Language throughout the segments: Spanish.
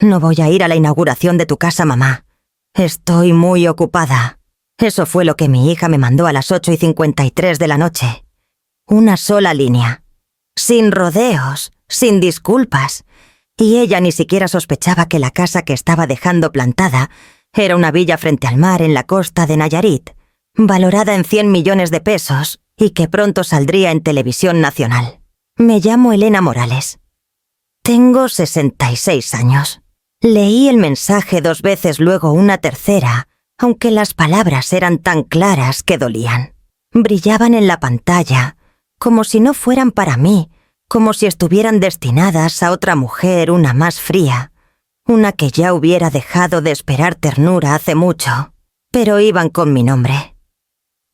No voy a ir a la inauguración de tu casa, mamá. Estoy muy ocupada. Eso fue lo que mi hija me mandó a las 8:53 de la noche. Una sola línea. Sin rodeos, sin disculpas. Y ella ni siquiera sospechaba que la casa que estaba dejando plantada era una villa frente al mar en la costa de Nayarit, valorada en 100 millones de pesos y que pronto saldría en televisión nacional. Me llamo Elena Morales. Tengo 66 años. Leí el mensaje 2 veces, luego una tercera, aunque las palabras eran tan claras que dolían. Brillaban en la pantalla, como si no fueran para mí, como si estuvieran destinadas a otra mujer, una más fría, una que ya hubiera dejado de esperar ternura hace mucho, pero iban con mi nombre.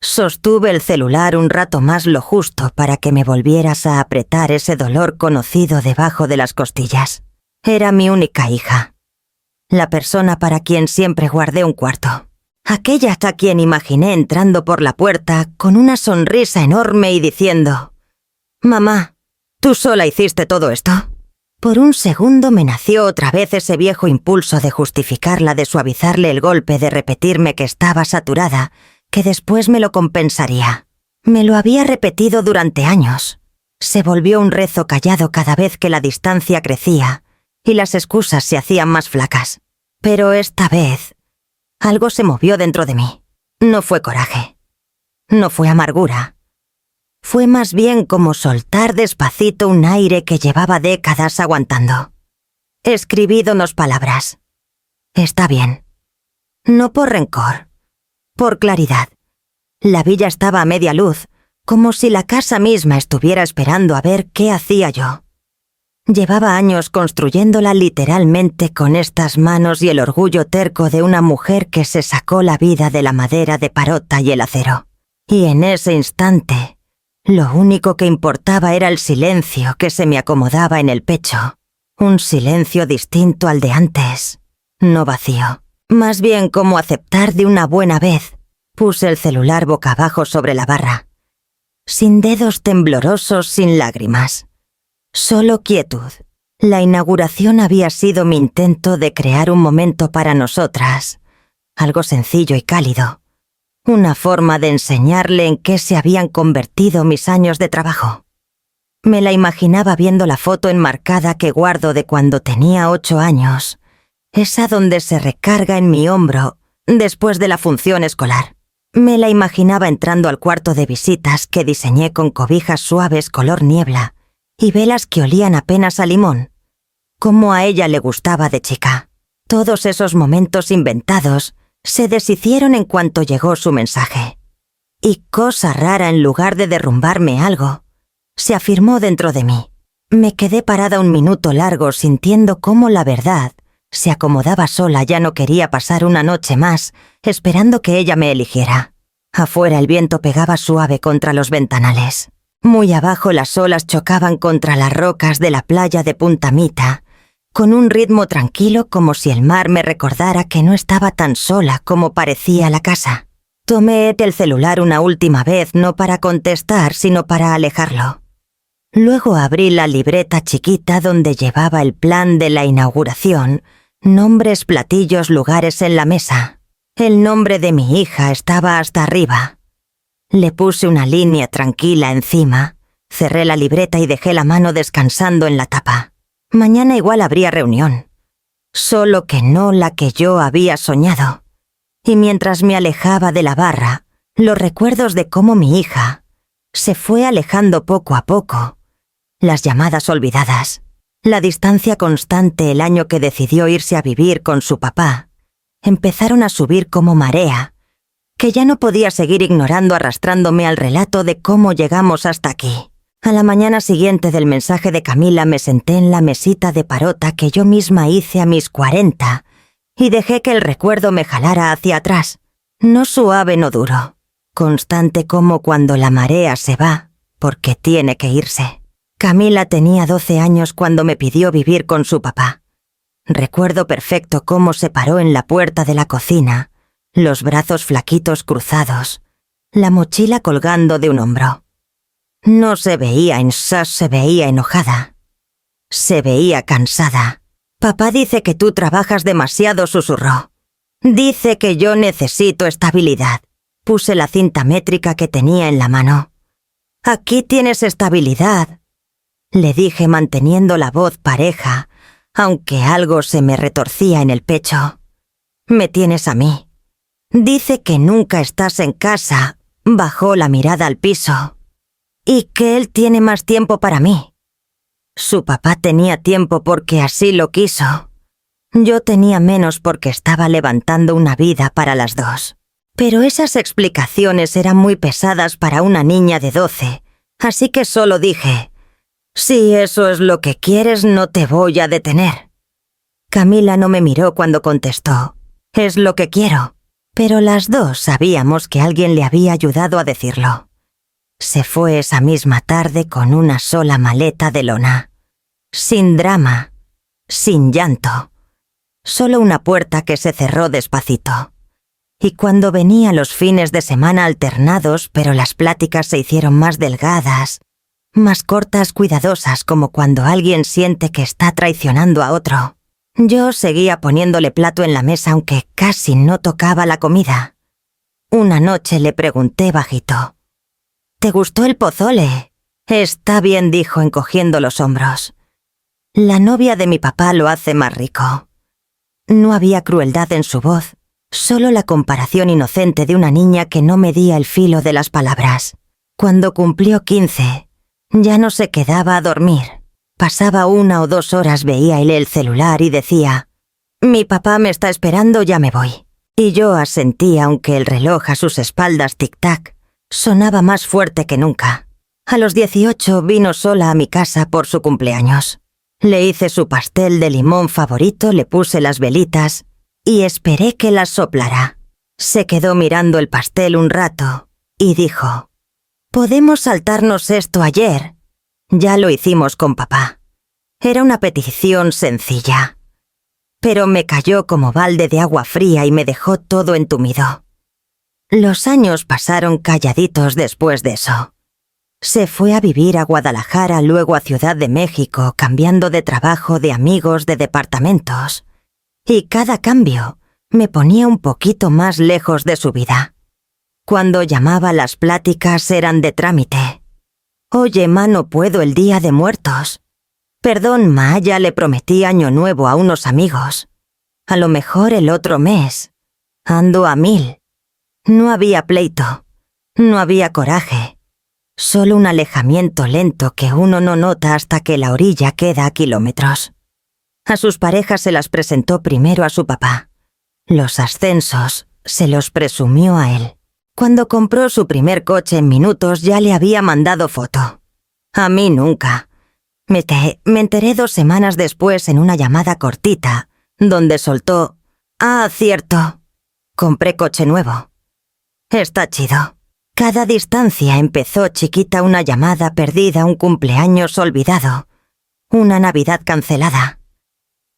Sostuve el celular un rato más, lo justo para que me volvieras a apretar ese dolor conocido debajo de las costillas. Era mi única hija. La persona para quien siempre guardé un cuarto. Aquella a quien imaginé entrando por la puerta con una sonrisa enorme y diciendo: «Mamá, ¿tú sola hiciste todo esto?». Por un segundo me nació otra vez ese viejo impulso de justificarla, de suavizarle el golpe, de repetirme que estaba saturada, que después me lo compensaría. Me lo había repetido durante años. Se volvió un rezo callado cada vez que la distancia crecía y las excusas se hacían más flacas. Pero esta vez, algo se movió dentro de mí. No fue coraje. No fue amargura. Fue más bien como soltar despacito un aire que llevaba décadas aguantando. Escribí 2 palabras. Está bien. No por rencor, por claridad. La villa estaba a media luz, como si la casa misma estuviera esperando a ver qué hacía yo. Llevaba años construyéndola literalmente con estas manos y el orgullo terco de una mujer que se sacó la vida de la madera de parota y el acero. Y en ese instante, lo único que importaba era el silencio que se me acomodaba en el pecho. Un silencio distinto al de antes, no vacío. Más bien como aceptar de una buena vez. Puse el celular boca abajo sobre la barra. Sin dedos temblorosos, sin lágrimas. Solo quietud. La inauguración había sido mi intento de crear un momento para nosotras. Algo sencillo y cálido. Una forma de enseñarle en qué se habían convertido mis años de trabajo. Me la imaginaba viendo la foto enmarcada que guardo de cuando tenía 8 años. Esa donde se recarga en mi hombro después de la función escolar. Me la imaginaba entrando al cuarto de visitas que diseñé con cobijas suaves color niebla y velas que olían apenas a limón, como a ella le gustaba de chica. Todos esos momentos inventados se deshicieron en cuanto llegó su mensaje. Y cosa rara, en lugar de derrumbarme algo, se afirmó dentro de mí. Me quedé parada un minuto largo sintiendo cómo la verdad se acomodaba sola. Ya no quería pasar una noche más esperando que ella me eligiera. Afuera el viento pegaba suave contra los ventanales. Muy abajo las olas chocaban contra las rocas de la playa de Punta Mita, con un ritmo tranquilo, como si el mar me recordara que no estaba tan sola como parecía la casa. Tomé el celular una última vez, no para contestar, sino para alejarlo. Luego abrí la libreta chiquita donde llevaba el plan de la inauguración, nombres, platillos, lugares en la mesa. El nombre de mi hija estaba hasta arriba. Le puse una línea tranquila encima, cerré la libreta y dejé la mano descansando en la tapa. Mañana igual habría reunión, solo que no la que yo había soñado. Y mientras me alejaba de la barra, los recuerdos de cómo mi hija se fue alejando poco a poco, las llamadas olvidadas, la distancia constante el año que decidió irse a vivir con su papá, empezaron a subir como marea, que ya no podía seguir ignorando, arrastrándome al relato de cómo llegamos hasta aquí. A la mañana siguiente del mensaje de Camila me senté en la mesita de parota que yo misma hice a mis 40 y dejé que el recuerdo me jalara hacia atrás, no suave, no duro, constante como cuando la marea se va, porque tiene que irse. Camila tenía 12 años cuando me pidió vivir con su papá. Recuerdo perfecto cómo se paró en la puerta de la cocina, los brazos flaquitos cruzados, la mochila colgando de un hombro. No se veía se veía enojada. Se veía cansada. Papá dice que tú trabajas demasiado, susurró. Dice que yo necesito estabilidad. Puse la cinta métrica que tenía en la mano. Aquí tienes estabilidad, le dije manteniendo la voz pareja, aunque algo se me retorcía en el pecho. Me tienes a mí. Dice que nunca estás en casa. Bajó la mirada al piso. Y que él tiene más tiempo para mí. Su papá tenía tiempo porque así lo quiso. Yo tenía menos porque estaba levantando una vida para las dos. Pero esas explicaciones eran muy pesadas para una niña de 12, así que solo dije, si eso es lo que quieres, no te voy a detener. Camila no me miró cuando contestó, es lo que quiero, pero las dos sabíamos que alguien le había ayudado a decirlo. Se fue esa misma tarde con una sola maleta de lona, sin drama, sin llanto, solo una puerta que se cerró despacito. Y cuando venía los fines de semana alternados, pero las pláticas se hicieron más delgadas, más cortas, cuidadosas, como cuando alguien siente que está traicionando a otro. Yo seguía poniéndole plato en la mesa aunque casi no tocaba la comida. Una noche le pregunté bajito, ¿te gustó el pozole? Está bien, dijo encogiendo los hombros. La novia de mi papá lo hace más rico. No había crueldad en su voz. Solo la comparación inocente de una niña que no medía el filo de las palabras. Cuando cumplió 15, ya no se quedaba a dormir. Pasaba 1 o 2 horas, veía él el celular y decía, «Mi papá me está esperando, ya me voy». Y yo asentía aunque el reloj a sus espaldas tic-tac sonaba más fuerte que nunca. A los 18 vino sola a mi casa por su cumpleaños. Le hice su pastel de limón favorito, le puse las velitas y esperé que las soplara. Se quedó mirando el pastel un rato y dijo, «Podemos saltarnos esto ayer». Ya lo hicimos con papá. Era una petición sencilla. Pero me cayó como balde de agua fría y me dejó todo entumido. Los años pasaron calladitos después de eso. Se fue a vivir a Guadalajara, luego a Ciudad de México, cambiando de trabajo, de amigos, de departamentos. Y cada cambio me ponía un poquito más lejos de su vida. Cuando llamaba, las pláticas eran de trámite. «Oye, ma, no puedo el Día de Muertos». «Perdón, ma, ya le prometí Año Nuevo a unos amigos. A lo mejor el otro mes. Ando a 1000». No había pleito, no había coraje. Solo un alejamiento lento que uno no nota hasta que la orilla queda a kilómetros. A sus parejas se las presentó primero a su papá. Los ascensos se los presumió a él. Cuando compró su primer coche en minutos ya le había mandado foto. A mí nunca. Me enteré 2 semanas después en una llamada cortita, donde soltó, «Ah, cierto, compré coche nuevo». Está chido. Cada distancia empezó chiquita, una llamada perdida, un cumpleaños olvidado, una Navidad cancelada.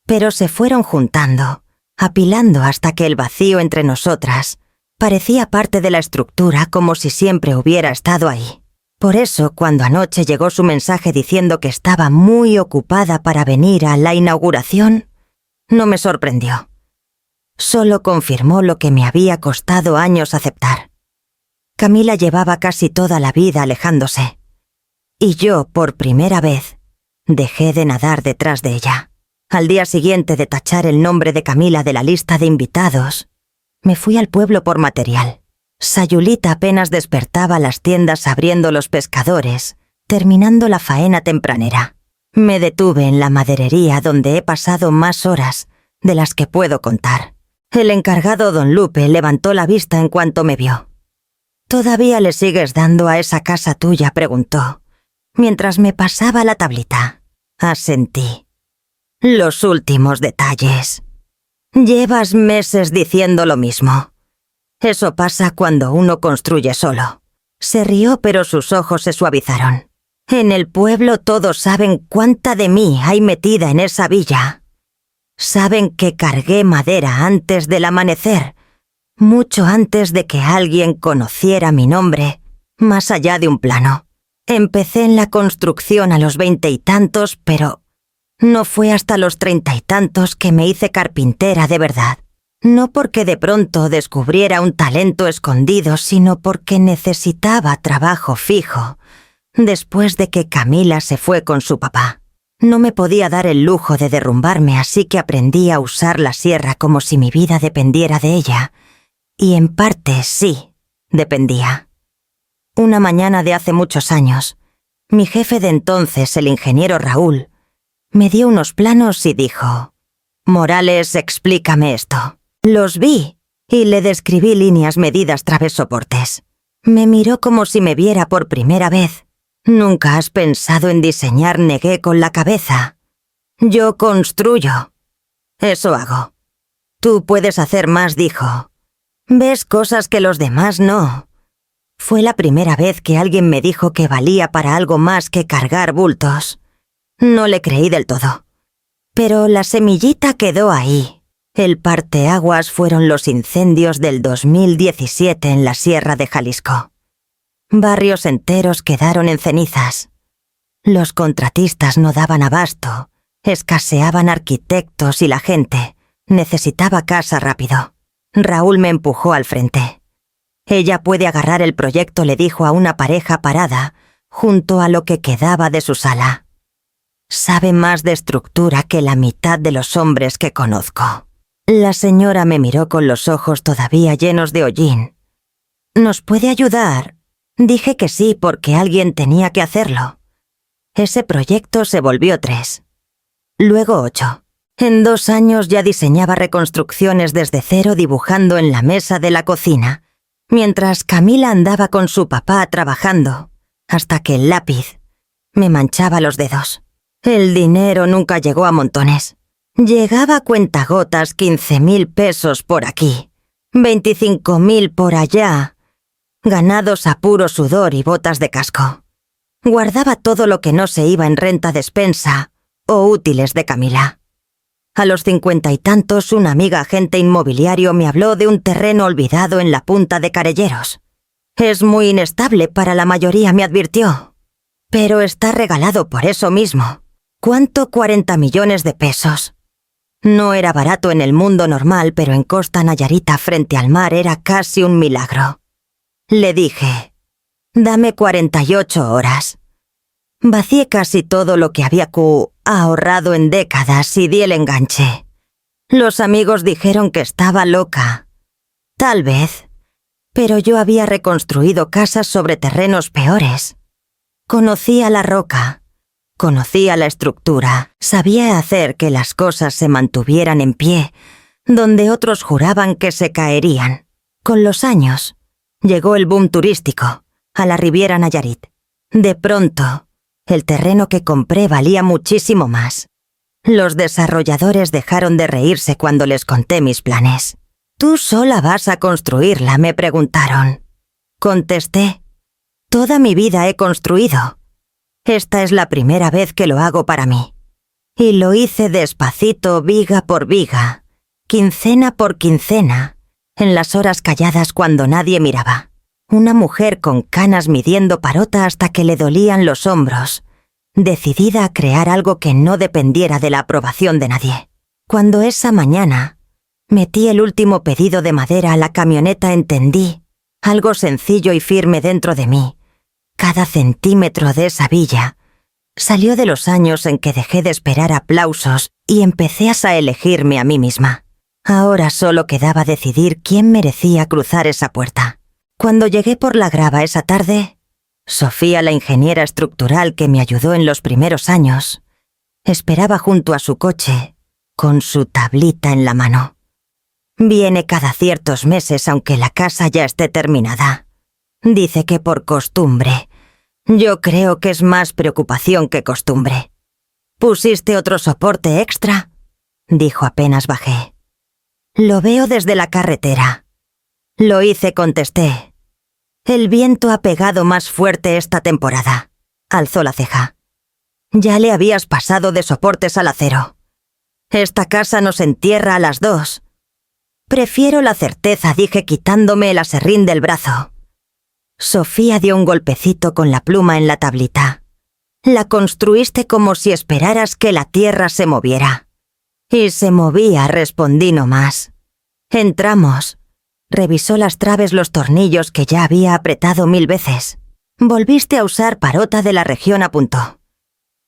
Pero se fueron juntando, apilando hasta que el vacío entre nosotras parecía parte de la estructura, como si siempre hubiera estado ahí. Por eso, cuando anoche llegó su mensaje diciendo que estaba muy ocupada para venir a la inauguración, no me sorprendió. Solo confirmó lo que me había costado años aceptar. Camila llevaba casi toda la vida alejándose. Y yo, por primera vez, dejé de nadar detrás de ella. Al día siguiente de tachar el nombre de Camila de la lista de invitados, me fui al pueblo por material. Sayulita apenas despertaba, las tiendas abriendo, los pescadores terminando la faena tempranera. Me detuve en la maderería, donde he pasado más horas de las que puedo contar. El encargado, don Lupe, levantó la vista en cuanto me vio. «¿Todavía le sigues dando a esa casa tuya?», preguntó, mientras me pasaba la tablita. Asentí. «Los últimos detalles. Llevas meses diciendo lo mismo. Eso pasa cuando uno construye solo». Se rió, pero sus ojos se suavizaron. «En el pueblo todos saben cuánta de mí hay metida en esa villa. Saben que cargué madera antes del amanecer, mucho antes de que alguien conociera mi nombre, más allá de un plano. Empecé en la construcción a los 20 y tantos, pero No fue hasta los 30 y tantos que me hice carpintera de verdad. No porque de pronto descubriera un talento escondido, sino porque necesitaba trabajo fijo, después de que Camila se fue con su papá. No me podía dar el lujo de derrumbarme, así que aprendí a usar la sierra como si mi vida dependiera de ella. Y en parte sí, dependía. Una mañana de hace muchos años, mi jefe de entonces, el ingeniero Raúl, me dio unos planos y dijo: «Morales, explícame esto». Los vi y le describí líneas medidas travesoportes. Me miró como si me viera por primera vez. «¿Nunca has pensado en diseñar?», negué con la cabeza. «Yo construyo. Eso hago». «Tú puedes hacer más», dijo. «Ves cosas que los demás no». Fue la primera vez que alguien me dijo que valía para algo más que cargar bultos. No le creí del todo. Pero la semillita quedó ahí. El parteaguas fueron los incendios del 2017 en la Sierra de Jalisco. Barrios enteros quedaron en cenizas. Los contratistas no daban abasto, escaseaban arquitectos y la gente necesitaba casa rápido. Raúl me empujó al frente. «Ella puede agarrar el proyecto», le dijo a una pareja parada junto a lo que quedaba de su sala. «Sabe más de estructura que la mitad de los hombres que conozco». La señora me miró con los ojos todavía llenos de hollín. «¿Nos puede ayudar?». Dije que sí, porque alguien tenía que hacerlo. Ese proyecto se volvió 3. Luego 8. En 2 años ya diseñaba reconstrucciones desde cero, dibujando en la mesa de la cocina, mientras Camila andaba con su papá trabajando, hasta que el lápiz me manchaba los dedos. El dinero nunca llegó a montones. Llegaba a cuentagotas, 15.000 pesos por aquí, 25.000 por allá, ganados a puro sudor y botas de casco. Guardaba todo lo que no se iba en renta despensa o útiles de Camila. A los 50 y tantos, una amiga agente inmobiliario me habló de un terreno olvidado en la punta de Carelleros. «Es muy inestable para la mayoría», me advirtió. «Pero está regalado por eso mismo». «¿Cuánto?». 40 millones de pesos. No era barato en el mundo normal, pero en Costa Nayarita, frente al mar, era casi un milagro. Le dije: «Dame 48 horas». Vacié casi todo lo que había ahorrado en décadas y di el enganche. Los amigos dijeron que estaba loca. Tal vez, pero yo había reconstruido casas sobre terrenos peores. Conocía la roca, conocía la estructura, sabía hacer que las cosas se mantuvieran en pie, donde otros juraban que se caerían. Con los años, llegó el boom turístico, a la Riviera Nayarit. De pronto, el terreno que compré valía muchísimo más. Los desarrolladores dejaron de reírse cuando les conté mis planes. «¿Tú sola vas a construirla?», me preguntaron. Contesté: «Toda mi vida he construido. Esta es la primera vez que lo hago para mí». Y lo hice despacito, viga por viga, quincena por quincena, en las horas calladas cuando nadie miraba. Una mujer con canas midiendo parota hasta que le dolían los hombros, decidida a crear algo que no dependiera de la aprobación de nadie. Cuando esa mañana metí el último pedido de madera a la camioneta, entendí algo sencillo y firme dentro de mí. Cada centímetro de esa villa salió de los años en que dejé de esperar aplausos y empecé a elegirme a mí misma. Ahora solo quedaba decidir quién merecía cruzar esa puerta. Cuando llegué por la grava esa tarde, Sofía, la ingeniera estructural que me ayudó en los primeros años, esperaba junto a su coche, con su tablita en la mano. Viene cada ciertos meses, aunque la casa ya esté terminada. Dice que por costumbre. Yo creo que es más preocupación que costumbre. «¿Pusiste otro soporte extra?», dijo apenas bajé. «Lo veo desde la carretera». «Lo hice», contesté. «El viento ha pegado más fuerte esta temporada». Alzó la ceja. «Ya le habías pasado de soportes al acero. Esta casa nos entierra a las 2. «Prefiero la certeza», dije quitándome el aserrín del brazo. Sofía dio un golpecito con la pluma en la tablita. La construiste como si esperaras que la tierra se moviera. Y se movía, respondí nomás. Entramos. Revisó las traves, los tornillos que ya había apretado 1000 veces. Volviste a usar parota de la región, apuntó.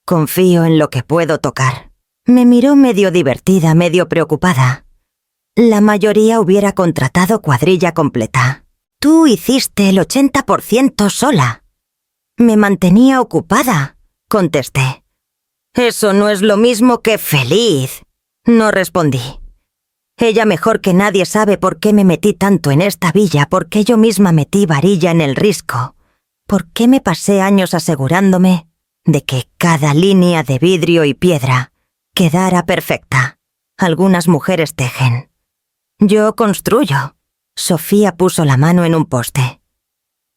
Confío en lo que puedo tocar. Me miró medio divertida, medio preocupada. La mayoría hubiera contratado cuadrilla completa. Tú hiciste el 80% sola. Me mantenía ocupada, contesté. Eso no es lo mismo que feliz. No respondí. Ella mejor que nadie sabe por qué me metí tanto en esta villa, por qué yo misma metí varilla en el risco, por qué me pasé años asegurándome de que cada línea de vidrio y piedra quedara perfecta. Algunas mujeres tejen. Yo construyo. Sofía puso la mano en un poste.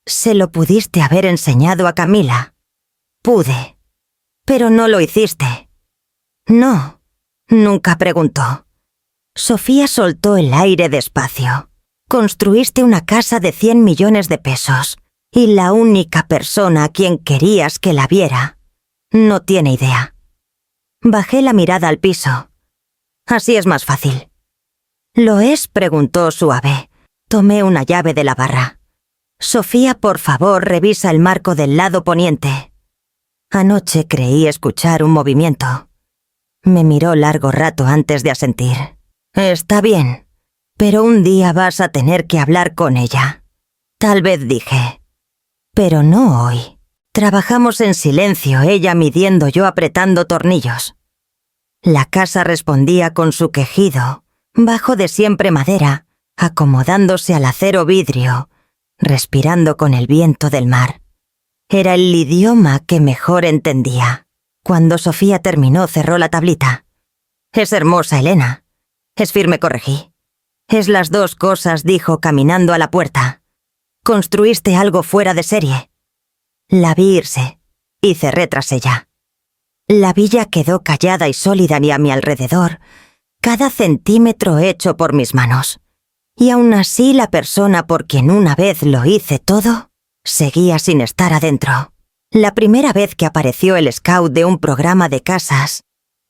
Se lo pudiste haber enseñado a Camila. Pude. Pero no lo hiciste. No. Nunca preguntó. Sofía soltó el aire despacio. Construiste una casa de 100 millones de pesos y la única persona a quien querías que la viera no tiene idea. Bajé la mirada al piso. Así es más fácil. ¿Lo es?, preguntó suave. Tomé una llave de la barra. Sofía, por favor, revisa el marco del lado poniente. Anoche creí escuchar un movimiento. Me miró largo rato antes de asentir. Está bien, pero un día vas a tener que hablar con ella. Tal vez dije. Pero no hoy. Trabajamos en silencio, ella midiendo, yo apretando tornillos. La casa respondía con su quejido, bajo de siempre madera, acomodándose al acero vidrio, respirando con el viento del mar. Era el idioma que mejor entendía. Cuando Sofía terminó, cerró la tablita. Es hermosa, Elena. Es firme, corregí. Es las dos cosas, dijo caminando a la puerta. Construiste algo fuera de serie. La vi irse y cerré tras ella. La villa quedó callada y sólida y a mi alrededor, cada centímetro hecho por mis manos. Y aún así la persona por quien una vez lo hice todo, seguía sin estar adentro. La primera vez que apareció el scout de un programa de casas,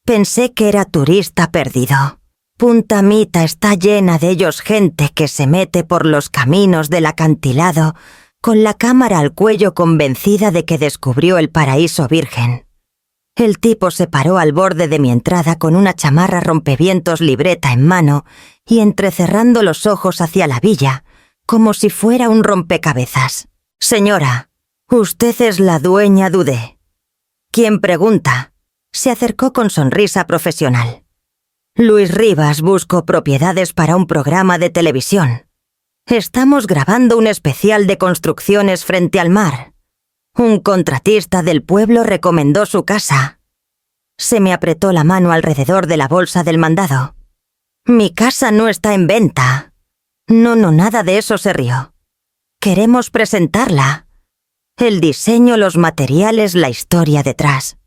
pensé que era turista perdido. Punta Mita está llena de ellos, gente que se mete por los caminos del acantilado con la cámara al cuello convencida de que descubrió el paraíso virgen. El tipo se paró al borde de mi entrada con una chamarra rompevientos, libreta en mano y entrecerrando los ojos hacia la villa, como si fuera un rompecabezas. Señora, usted es la dueña, dudé. ¿Quién pregunta? Se acercó con sonrisa profesional. Luis Rivas, busco propiedades para un programa de televisión. Estamos grabando un especial de construcciones frente al mar. Un contratista del pueblo recomendó su casa. Se me apretó la mano alrededor de la bolsa del mandado. Mi casa no está en venta. No, nada de eso, se rió. Queremos presentarla. El diseño, los materiales, la historia detrás.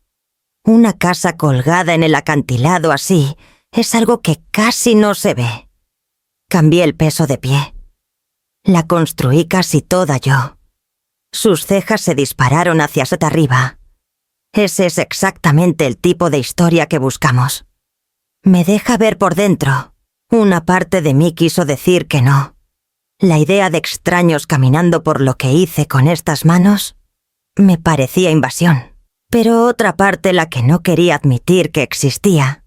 Una casa colgada en el acantilado así es algo que casi no se ve. Cambié el peso de pie. La construí casi toda yo. Sus cejas se dispararon hacia arriba. Ese es exactamente el tipo de historia que buscamos. Me deja ver por dentro. Una parte de mí quiso decir que no. La idea de extraños caminando por lo que hice con estas manos me parecía invasión. Pero otra parte, la que no quería admitir que existía,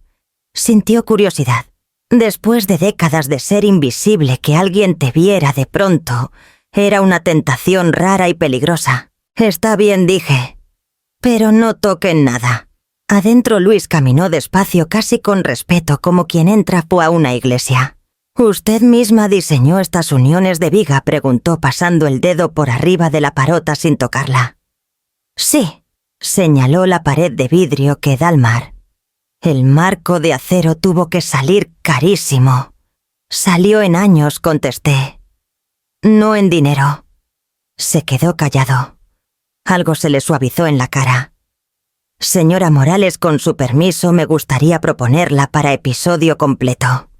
sintió curiosidad. Después de décadas de ser invisible, que alguien te viera de pronto era una tentación rara y peligrosa. Está bien, dije. Pero no toquen nada. Adentro Luis caminó despacio, casi con respeto, como quien entra a una iglesia. ¿Usted misma diseñó estas uniones de viga?, preguntó pasando el dedo por arriba de la parota sin tocarla. Sí, señaló la pared de vidrio que da al mar. El marco de acero tuvo que salir carísimo. Salió en años, contesté. No en dinero. Se quedó callado. Algo se le suavizó en la cara. Señora Morales, con su permiso, me gustaría proponerla para episodio completo.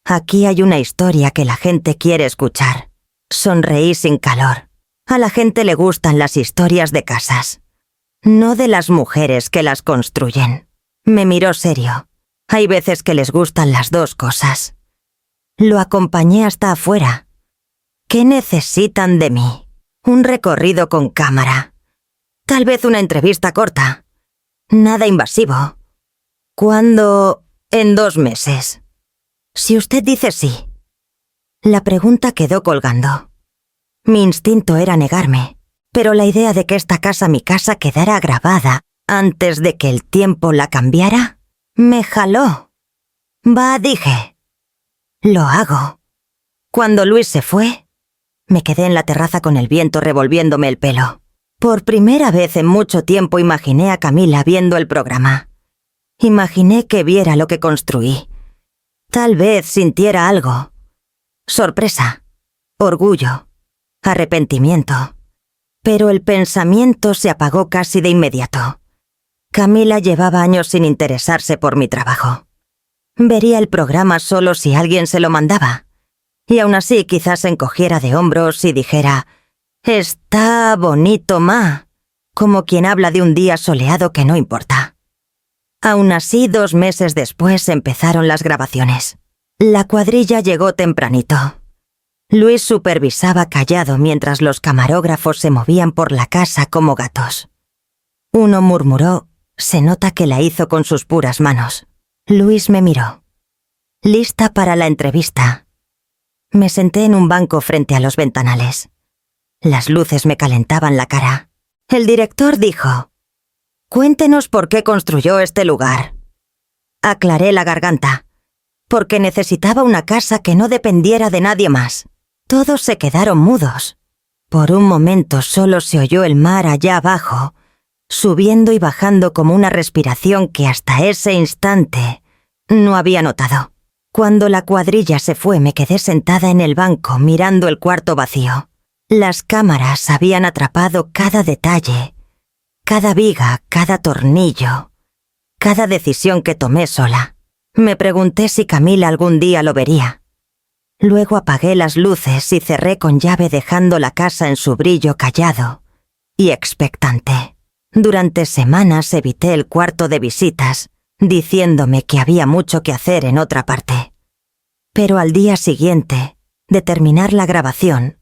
Aquí hay una historia que la gente quiere escuchar. Sonreí sin calor. A la gente le gustan las historias de casas. no de las mujeres que las construyen. Me miró serio. Hay veces que les gustan las dos cosas. Lo acompañé hasta afuera. ¿Qué necesitan de mí? Un recorrido con cámara. Tal vez una entrevista corta. Nada invasivo. ¿Cuándo? En 2 meses. Si usted dice sí. La pregunta quedó colgando. Mi instinto era negarme, pero la idea de que esta casa, mi casa, quedara grabada antes de que el tiempo la cambiara, me jaló. Va, dije. Lo hago. Cuando Luis se fue, me quedé en la terraza con el viento revolviéndome el pelo. Por primera vez en mucho tiempo imaginé a Camila viendo el programa. Imaginé que viera lo que construí. Tal vez sintiera algo. Sorpresa, orgullo, arrepentimiento. Pero el pensamiento se apagó casi de inmediato. Camila llevaba años sin interesarse por mi trabajo. Vería el programa solo si alguien se lo mandaba. Y aún así quizás se encogiera de hombros y dijera: «Está bonito, ma», como quien habla de un día soleado que no importa. Aún así, 2 meses después empezaron las grabaciones. La cuadrilla llegó tempranito. Luis supervisaba callado mientras los camarógrafos se movían por la casa como gatos. Uno murmuró: «Se nota que la hizo con sus puras manos». Luis me miró. Lista para la entrevista. Me senté en un banco frente a los ventanales. Las luces me calentaban la cara. El director dijo: «Cuéntenos por qué construyó este lugar». Aclaré la garganta. Porque necesitaba una casa que no dependiera de nadie más. Todos se quedaron mudos. Por un momento solo se oyó el mar allá abajo, subiendo y bajando como una respiración que hasta ese instante no había notado. Cuando la cuadrilla se fue, me quedé sentada en el banco mirando el cuarto vacío. Las cámaras habían atrapado cada detalle, cada viga, cada tornillo, cada decisión que tomé sola. Me pregunté si Camila algún día lo vería. Luego apagué las luces y cerré con llave dejando la casa en su brillo callado y expectante. Durante semanas evité el cuarto de visitas, diciéndome que había mucho que hacer en otra parte. Pero al día siguiente, de terminar la grabación,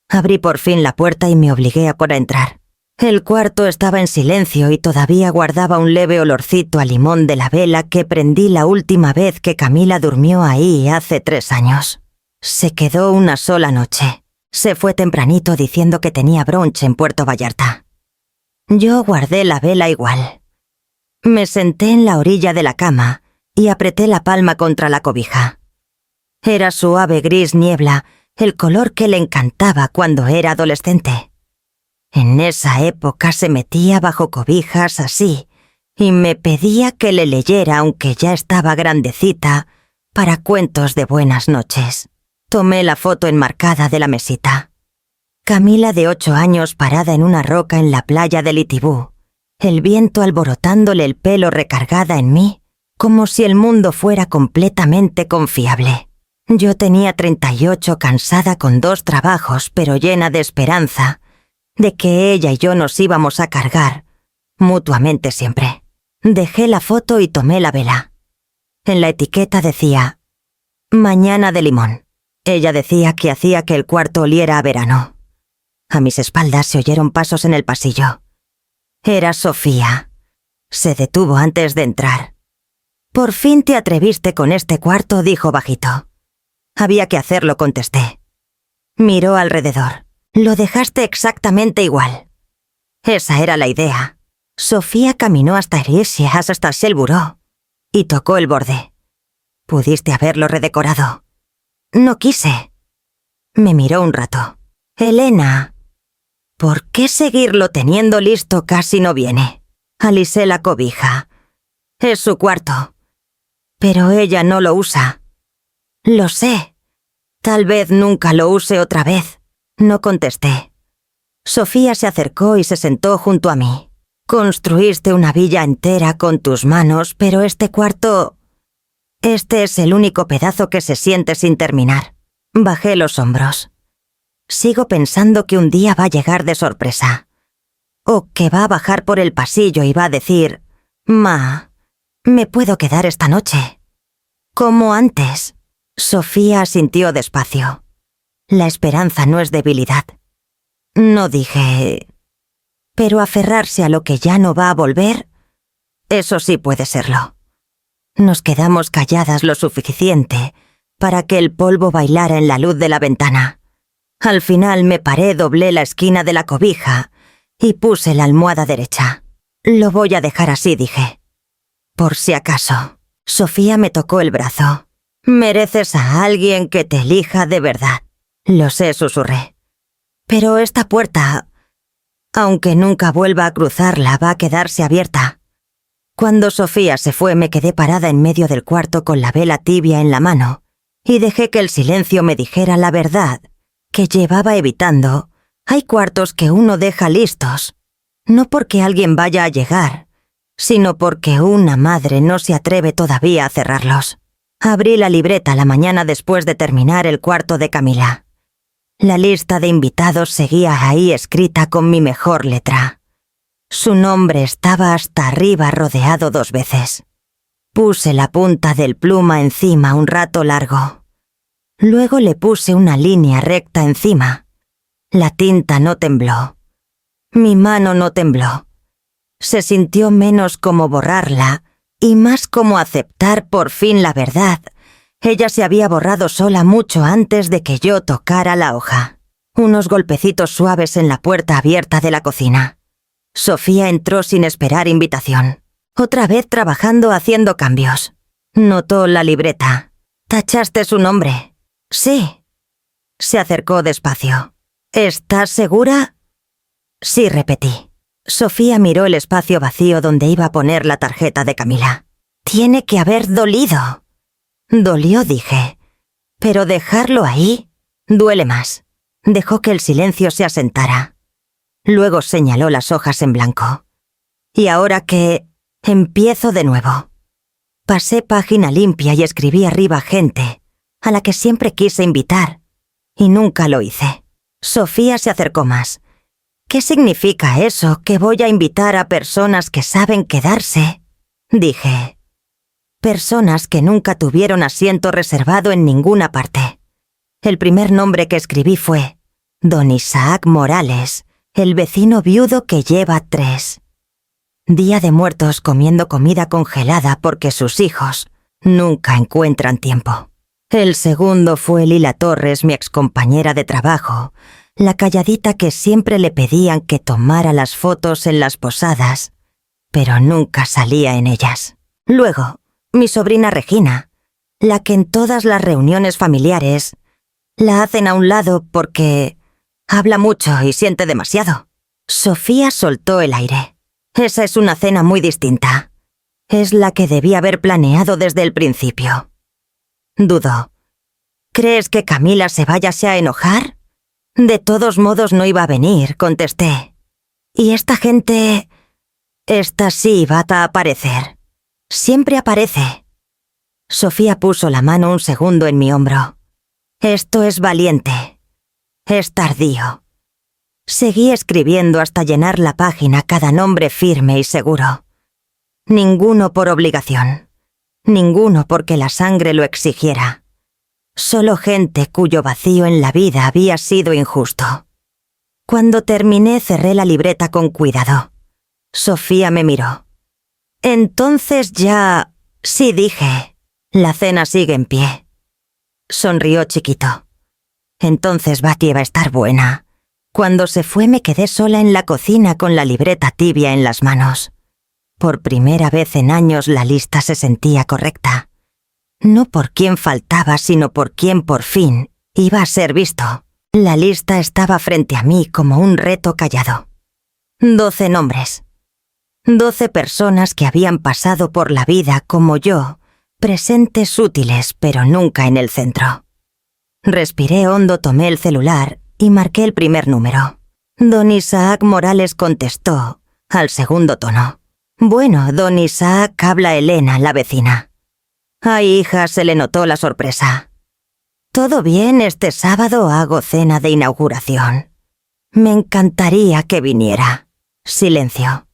abrí por fin la puerta y me obligué a entrar. El cuarto estaba en silencio y todavía guardaba un leve olorcito a limón de la vela que prendí la última vez que Camila durmió ahí hace 3 años. Se quedó una sola noche. Se fue tempranito diciendo que tenía brunch en Puerto Vallarta. Yo guardé la vela igual. Me senté en la orilla de la cama y apreté la palma contra la cobija. Era suave gris niebla, el color que le encantaba cuando era adolescente. En esa época se metía bajo cobijas así y me pedía que le leyera, aunque ya estaba grandecita, para cuentos de buenas noches. Tomé la foto enmarcada de la mesita. Camila de 8 años parada en una roca en la playa de Litibú, el viento alborotándole el pelo recargada en mí, como si el mundo fuera completamente confiable. Yo tenía 38, cansada con 2 trabajos, pero llena de esperanza, de que ella y yo nos íbamos a cargar, mutuamente siempre. Dejé la foto y tomé la vela. En la etiqueta decía: «Mañana de limón». Ella decía que hacía que el cuarto oliera a verano. A mis espaldas se oyeron pasos en el pasillo. Era Sofía. Se detuvo antes de entrar. «Por fin te atreviste con este cuarto», dijo bajito. «Había que hacerlo», contesté. Miró alrededor. «Lo dejaste exactamente igual». Esa era la idea. Sofía caminó hasta Iglesias, hasta Selburó, y tocó el borde. «Pudiste haberlo redecorado». «No quise». Me miró un rato. «Elena, ¿por qué seguirlo teniendo listo casi no viene?» Alisé la cobija. «Es su cuarto». «Pero ella no lo usa». «Lo sé. Tal vez nunca lo use otra vez». No contesté. Sofía se acercó y se sentó junto a mí. «Construiste una villa entera con tus manos, pero este cuarto... Este es el único pedazo que se siente sin terminar». Bajé los hombros. Sigo pensando que un día va a llegar de sorpresa. O que va a bajar por el pasillo y va a decir: «Ma, ¿me puedo quedar esta noche?». Como antes. Sofía asintió despacio. La esperanza no es debilidad. No dije... Pero aferrarse a lo que ya no va a volver, eso sí puede serlo. Nos quedamos calladas lo suficiente para que el polvo bailara en la luz de la ventana. Al final me paré, doblé la esquina de la cobija y puse la almohada derecha. Lo voy a dejar así, dije. Por si acaso. Sofía me tocó el brazo. Mereces a alguien que te elija de verdad. Lo sé, susurré. Pero esta puerta, aunque nunca vuelva a cruzarla, va a quedarse abierta. Cuando Sofía se fue, me quedé parada en medio del cuarto con la vela tibia en la mano y dejé que el silencio me dijera la verdad que llevaba evitando. Hay cuartos que uno deja listos, no porque alguien vaya a llegar, sino porque una madre no se atreve todavía a cerrarlos. Abrí la libreta la mañana después de terminar el cuarto de Camila. La lista de invitados seguía ahí escrita con mi mejor letra. Su nombre estaba hasta arriba rodeado 2 veces. Puse la punta del pluma encima un rato largo. Luego le puse una línea recta encima. La tinta no tembló. Mi mano no tembló. Se sintió menos como borrarla y más como aceptar por fin la verdad. Ella se había borrado sola mucho antes de que yo tocara la hoja. Unos golpecitos suaves en la puerta abierta de la cocina. Sofía entró sin esperar invitación. Otra vez trabajando haciendo cambios. Notó la libreta. «¿Tachaste su nombre?» «Sí». Se acercó despacio. «¿Estás segura?» «Sí», repetí. Sofía miró el espacio vacío donde iba a poner la tarjeta de Camila. «Tiene que haber dolido». «Dolió», dije. «Pero dejarlo ahí duele más». Dejó que el silencio se asentara. Luego señaló las hojas en blanco. «Y ahora que empiezo de nuevo». Pasé página limpia y escribí arriba gente a la que siempre quise invitar, y nunca lo hice. Sofía se acercó más. «¿Qué significa eso, que voy a invitar a personas que saben quedarse?», dije. Personas que nunca tuvieron asiento reservado en ninguna parte. El primer nombre que escribí fue Don Isaac Morales, el vecino viudo que lleva 3. Día de Muertos comiendo comida congelada porque sus hijos nunca encuentran tiempo. El segundo fue Lila Torres, mi excompañera de trabajo, la calladita que siempre le pedían que tomara las fotos en las posadas, pero nunca salía en ellas. Luego, mi sobrina Regina, la que en todas las reuniones familiares la hacen a un lado porque habla mucho y siente demasiado. Sofía soltó el aire. Esa es una cena muy distinta. Es la que debí haber planeado desde el principio. Dudó. ¿Crees que Camila se vayase a enojar? De todos modos no iba a venir, contesté. Y esta gente... Esta sí va a aparecer. Siempre aparece. Sofía puso la mano un segundo en mi hombro. Esto es valiente. Es tardío. Seguí escribiendo hasta llenar la página, cada nombre firme y seguro. Ninguno por obligación. Ninguno porque la sangre lo exigiera. Solo gente cuyo vacío en la vida había sido injusto. Cuando terminé, cerré la libreta con cuidado. Sofía me miró. «Entonces ya...». «Sí», dije. «La cena sigue en pie». Sonrió chiquito. «Entonces Batty va a estar buena». Cuando se fue me quedé sola en la cocina con la libreta tibia en las manos. Por primera vez en años la lista se sentía correcta. No por quién faltaba, sino por quién por fin iba a ser visto. La lista estaba frente a mí como un reto callado. 12 nombres. 12 personas que habían pasado por la vida como yo, presentes útiles, pero nunca en el centro. Respiré hondo, tomé el celular y marqué el primer número. Don Isaac Morales contestó, al segundo tono. «Bueno, don Isaac», habla Elena, la vecina. Ay, hija, se le notó la sorpresa. «Todo bien, este sábado hago cena de inauguración. Me encantaría que viniera». Silencio.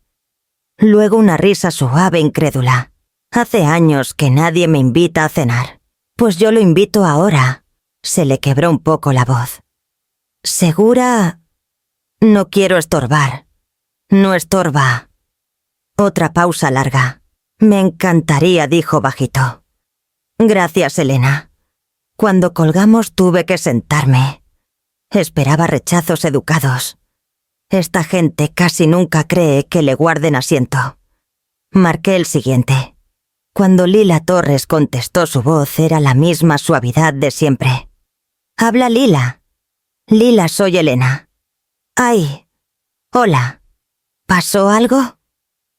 Luego una risa suave e incrédula. Hace años que nadie me invita a cenar. Pues yo lo invito ahora. Se le quebró un poco la voz. ¿Segura? No quiero estorbar. No estorba. Otra pausa larga. Me encantaría, dijo bajito. Gracias, Elena. Cuando colgamos tuve que sentarme. Esperaba rechazos educados. Esta gente casi nunca cree que le guarden asiento. Marqué el siguiente. Cuando Lila Torres contestó, su voz era la misma suavidad de siempre. Habla Lila. Lila, soy Elena. Ay. Hola. ¿Pasó algo?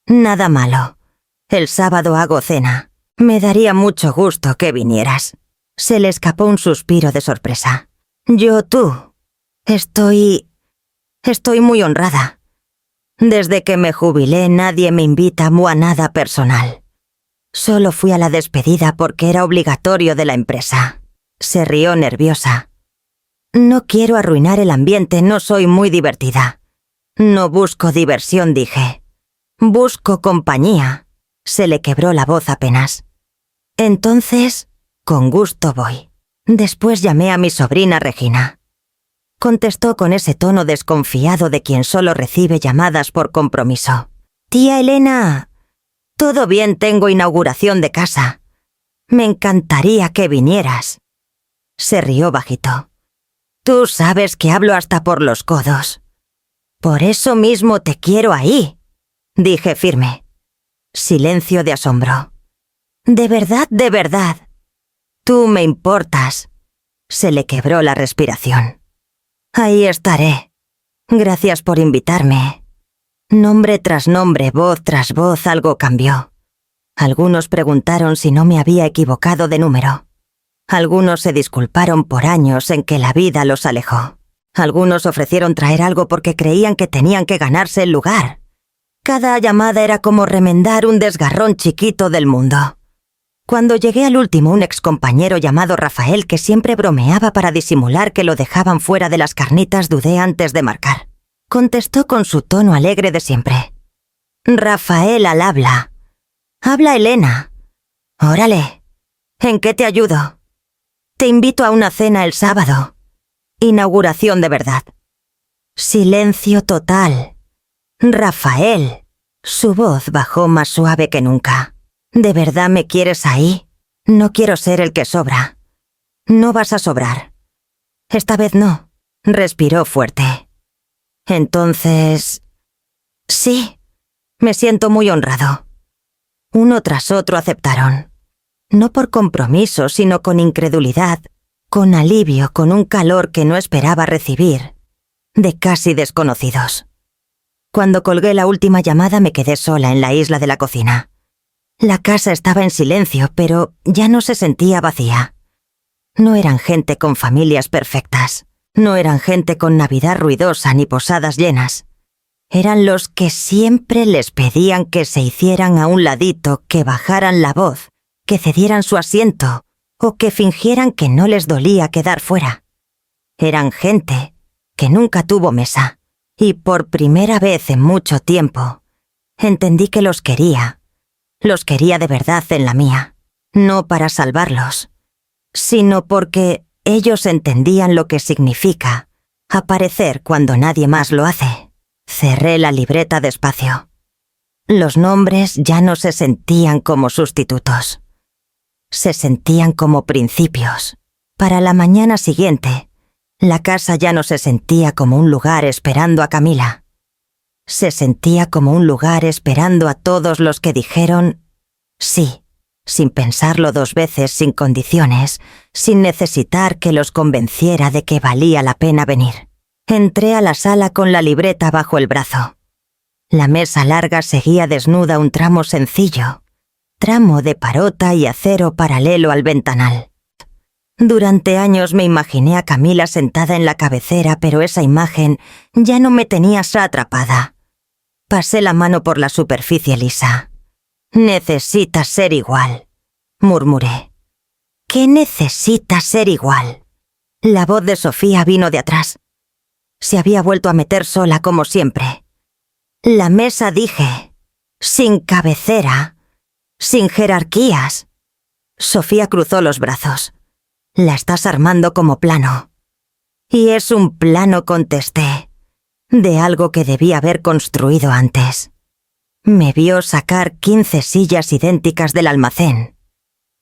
Nada malo. El sábado hago cena. Me daría mucho gusto que vinieras. Se le escapó un suspiro de sorpresa. Tú. Estoy muy honrada. Desde que me jubilé nadie me invita a nada personal. Solo fui a la despedida porque era obligatorio de la empresa. Se rió nerviosa. No quiero arruinar el ambiente, no soy muy divertida. No busco diversión, dije. Busco compañía. Se le quebró la voz apenas. Entonces, con gusto voy. Después llamé a mi sobrina Regina. Contestó con ese tono desconfiado de quien solo recibe llamadas por compromiso. Tía Elena, todo bien, tengo inauguración de casa. Me encantaría que vinieras. Se rió bajito. Tú sabes que hablo hasta por los codos. Por eso mismo te quiero ahí, dije firme. Silencio de asombro. De verdad, de verdad. Tú me importas. Se le quebró la respiración. Ahí estaré. Gracias por invitarme. Nombre tras nombre, voz tras voz, algo cambió. Algunos preguntaron si no me había equivocado de número. Algunos se disculparon por años en que la vida los alejó. Algunos ofrecieron traer algo porque creían que tenían que ganarse el lugar. Cada llamada era como remendar un desgarrón chiquito del mundo. Cuando llegué al último, un excompañero llamado Rafael, que siempre bromeaba para disimular que lo dejaban fuera de las carnitas, dudé antes de marcar. Contestó con su tono alegre de siempre. Rafael al habla. Habla Elena. Órale. ¿En qué te ayudo? Te invito a una cena el sábado. Inauguración de verdad. Silencio total. Rafael. Su voz bajó más suave que nunca. ¿De verdad me quieres ahí? No quiero ser el que sobra. No vas a sobrar. Esta vez no. Respiró fuerte. Entonces... Sí, me siento muy honrado. Uno tras otro aceptaron. No por compromiso, sino con incredulidad, con alivio, con un calor que no esperaba recibir, de casi desconocidos. Cuando colgué la última llamada me quedé sola en la isla de la cocina. La casa estaba en silencio, pero ya no se sentía vacía. No eran gente con familias perfectas. No eran gente con Navidad ruidosa ni posadas llenas. Eran los que siempre les pedían que se hicieran a un ladito, que bajaran la voz, que cedieran su asiento o que fingieran que no les dolía quedar fuera. Eran gente que nunca tuvo mesa. Y por primera vez en mucho tiempo, entendí que los quería. Los quería de verdad en la mía, no para salvarlos, sino porque ellos entendían lo que significa aparecer cuando nadie más lo hace. Cerré la libreta despacio. Los nombres ya no se sentían como sustitutos. Se sentían como principios. Para la mañana siguiente, la casa ya no se sentía como un lugar esperando a Camila. Se sentía como un lugar esperando a todos los que dijeron sí, sin pensarlo dos veces, sin condiciones, sin necesitar que los convenciera de que valía la pena venir. Entré a la sala con la libreta bajo el brazo. La mesa larga seguía desnuda un tramo sencillo, tramo de parota y acero paralelo al ventanal. Durante años me imaginé a Camila sentada en la cabecera, pero esa imagen ya no me tenía atrapada. Pasé la mano por la superficie lisa. Necesitas ser igual, murmuré. ¿Qué necesitas ser igual? La voz de Sofía vino de atrás. Se había vuelto a meter sola como siempre. La mesa, dije. Sin cabecera. Sin jerarquías. Sofía cruzó los brazos. La estás armando como plano. Y es un plano, contesté, de algo que debí haber construido antes. Me vio sacar 15 sillas idénticas del almacén.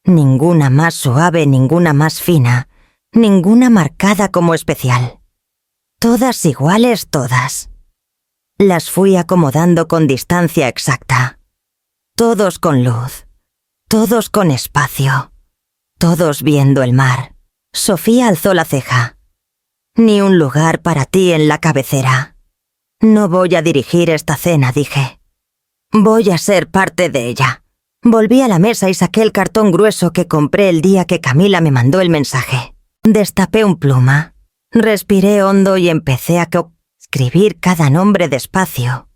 Ninguna más suave, ninguna más fina, ninguna marcada como especial. Todas iguales, todas. Las fui acomodando con distancia exacta. Todos con luz. Todos con espacio. Todos viendo el mar. Sofía alzó la ceja. Ni un lugar para ti en la cabecera. No voy a dirigir esta cena, dije. Voy a ser parte de ella. Volví a la mesa y saqué el cartón grueso que compré el día que Camila me mandó el mensaje. Destapé un pluma, respiré hondo y empecé a escribir cada nombre despacio,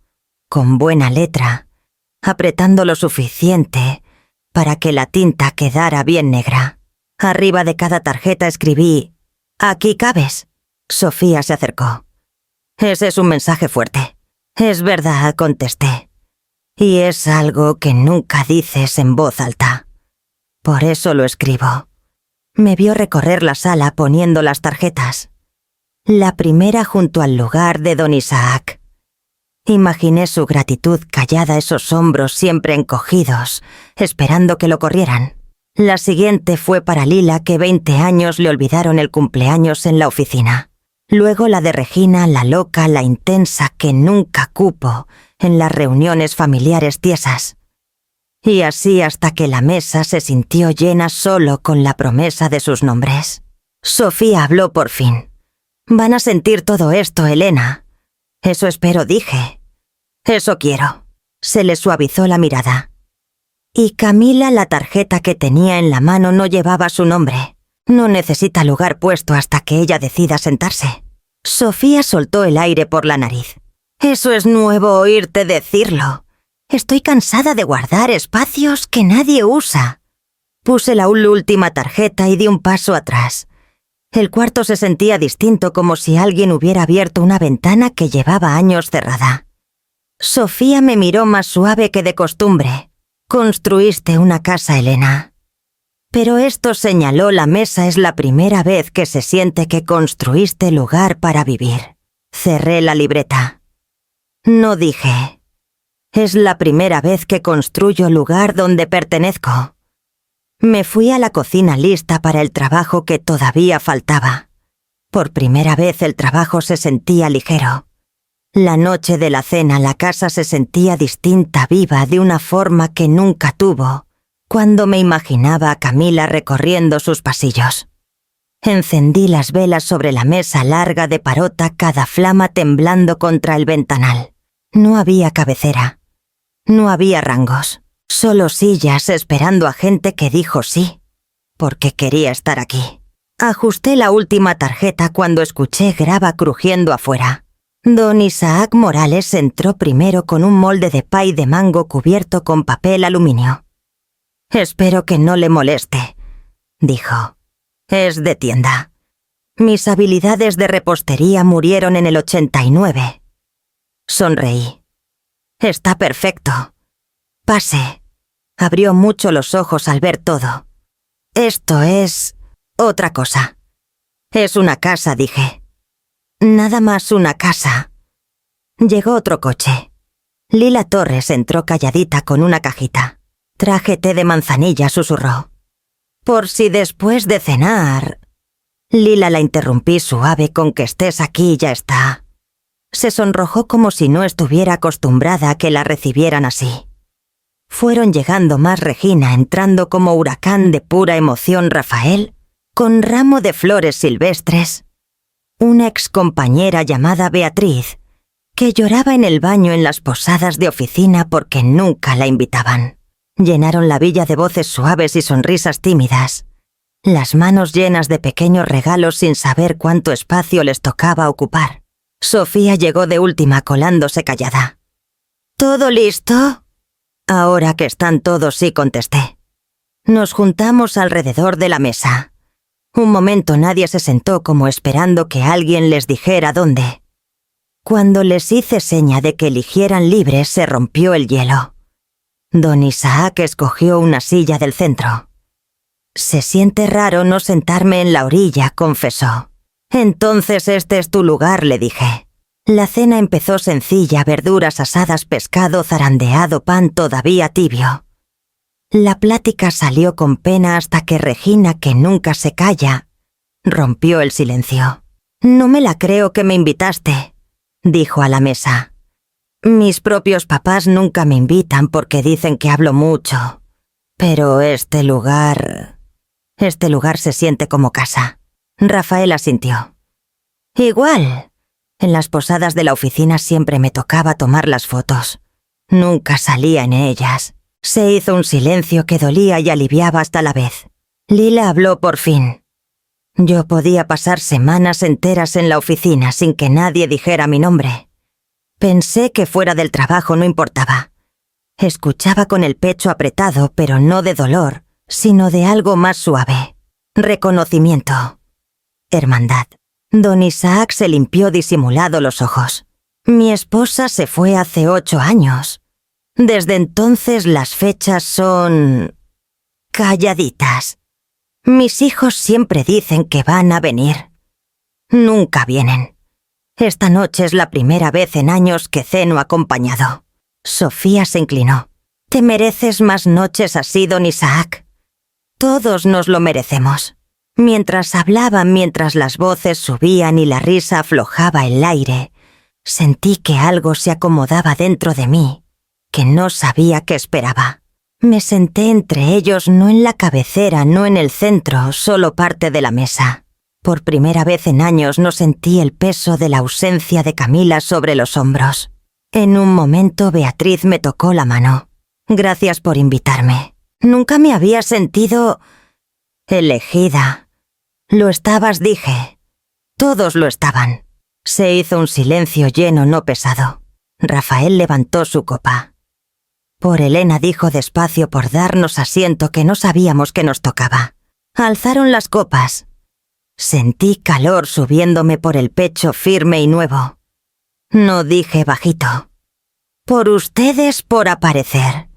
con buena letra, apretando lo suficiente para que la tinta quedara bien negra. Arriba de cada tarjeta escribí: «Aquí cabes». Sofía se acercó. «Ese es un mensaje fuerte». «Es verdad», contesté. «Y es algo que nunca dices en voz alta. Por eso lo escribo». Me vio recorrer la sala poniendo las tarjetas. La primera junto al lugar de don Isaac. Imaginé su gratitud callada, esos hombros siempre encogidos, esperando que lo corrieran. La siguiente fue para Lila, que 20 años le olvidaron el cumpleaños en la oficina. Luego la de Regina, la loca, la intensa, que nunca cupo en las reuniones familiares tiesas. Y así hasta que la mesa se sintió llena solo con la promesa de sus nombres. Sofía habló por fin. «Van a sentir todo esto, Elena». «Eso espero», dije. «Eso quiero». Se le suavizó la mirada. Y Camila, la tarjeta que tenía en la mano no llevaba su nombre. No necesita lugar puesto hasta que ella decida sentarse. Sofía soltó el aire por la nariz. «Eso es nuevo oírte decirlo. Estoy cansada de guardar espacios que nadie usa». Puse la última tarjeta y di un paso atrás. El cuarto se sentía distinto, como si alguien hubiera abierto una ventana que llevaba años cerrada. Sofía me miró más suave que de costumbre. «Construiste una casa, Elena». «Pero esto», señaló la mesa, «es la primera vez que se siente que construiste lugar para vivir». Cerré la libreta. No dije: «Es la primera vez que construyo lugar donde pertenezco». Me fui a la cocina lista para el trabajo que todavía faltaba. Por primera vez el trabajo se sentía ligero. La noche de la cena la casa se sentía distinta, viva, de una forma que nunca tuvo, cuando me imaginaba a Camila recorriendo sus pasillos. Encendí las velas sobre la mesa larga de parota, cada flama temblando contra el ventanal. No había cabecera. No había rangos. Solo sillas esperando a gente que dijo sí, porque quería estar aquí. Ajusté la última tarjeta cuando escuché grava crujiendo afuera. Don Isaac Morales entró primero con un molde de pay de mango cubierto con papel aluminio. «Espero que no le moleste», dijo. «Es de tienda. Mis habilidades de repostería murieron en el 89. Sonreí. «Está perfecto. Pase». Abrió mucho los ojos al ver todo. «Esto es otra cosa». «Es una casa», dije. «Nada más una casa». Llegó otro coche. Lila Torres entró calladita con una cajita. «Traje té de manzanilla», susurró. «Por si después de cenar...» Lila, la interrumpí suave, «con que estés aquí ya está». Se sonrojó como si no estuviera acostumbrada a que la recibieran así. Fueron llegando más, Regina, entrando como huracán de pura emoción, Rafael, con ramo de flores silvestres, una excompañera llamada Beatriz, que lloraba en el baño en las posadas de oficina porque nunca la invitaban. Llenaron la villa de voces suaves y sonrisas tímidas, las manos llenas de pequeños regalos sin saber cuánto espacio les tocaba ocupar. Sofía llegó de última, colándose callada. «¿Todo listo?» «Ahora que están todos», sí, contesté. Nos juntamos alrededor de la mesa. Un momento nadie se sentó, como esperando que alguien les dijera dónde. Cuando les hice seña de que eligieran libre, se rompió el hielo. Don Isaac escogió una silla del centro. «Se siente raro no sentarme en la orilla», confesó. «Entonces este es tu lugar», le dije. La cena empezó sencilla: verduras asadas, pescado zarandeado, pan todavía tibio. La plática salió con pena hasta que Regina, que nunca se calla, rompió el silencio. «No me la creo que me invitaste», dijo a la mesa. «Mis propios papás nunca me invitan porque dicen que hablo mucho. Pero este lugar se siente como casa». Rafael asintió. «Igual. En las posadas de la oficina siempre me tocaba tomar las fotos. Nunca salía en ellas». Se hizo un silencio que dolía y aliviaba hasta la vez. Lila habló por fin. Yo podía pasar semanas enteras en la oficina sin que nadie dijera mi nombre. Pensé que fuera del trabajo no importaba. Escuchaba con el pecho apretado, pero no de dolor, sino de algo más suave. Reconocimiento. Hermandad. Don Isaac se limpió disimulado los ojos. Mi esposa se fue hace 8 años. Desde entonces las fechas son calladitas. Mis hijos siempre dicen que van a venir. Nunca vienen. Esta noche es la primera vez en años que ceno acompañado. Sofía se inclinó. «Te mereces más noches así, don Isaac. Todos nos lo merecemos». Mientras hablaban, mientras las voces subían y la risa aflojaba el aire, sentí que algo se acomodaba dentro de mí, que no sabía qué esperaba. Me senté entre ellos, no en la cabecera, no en el centro, solo parte de la mesa. Por primera vez en años no sentí el peso de la ausencia de Camila sobre los hombros. En un momento Beatriz me tocó la mano. «Gracias por invitarme. Nunca me había sentido elegida». «Lo estabas», dije. Todos lo estaban. Se hizo un silencio lleno, no pesado. Rafael levantó su copa. «Por Elena», dijo despacio, «por darnos asiento que no sabíamos que nos tocaba». Alzaron las copas. Sentí calor subiéndome por el pecho, firme y nuevo. No, dije bajito. «Por ustedes, por aparecer».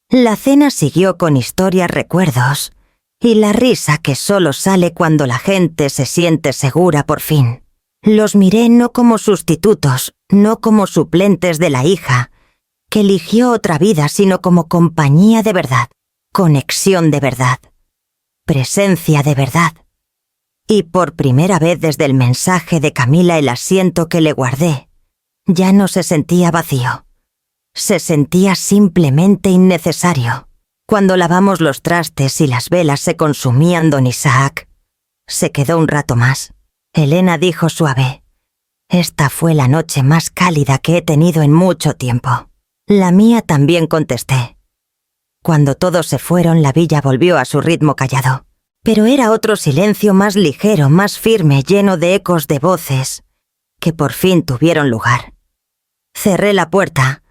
La cena siguió con historias, recuerdos y la risa que solo sale cuando la gente se siente segura por fin. Los miré no como sustitutos, no como suplentes de la hija, que eligió otra vida, sino como compañía de verdad, conexión de verdad, presencia de verdad. Y por primera vez desde el mensaje de Camila, el asiento que le guardé ya no se sentía vacío. Se sentía simplemente innecesario. Cuando lavamos los trastes y las velas se consumían, don Isaac se quedó un rato más. Elena dijo suave: «Esta fue la noche más cálida que he tenido en mucho tiempo». «La mía también», contesté. Cuando todos se fueron, la villa volvió a su ritmo callado. Pero era otro silencio más ligero, más firme, lleno de ecos de voces que por fin tuvieron lugar. Cerré la puerta,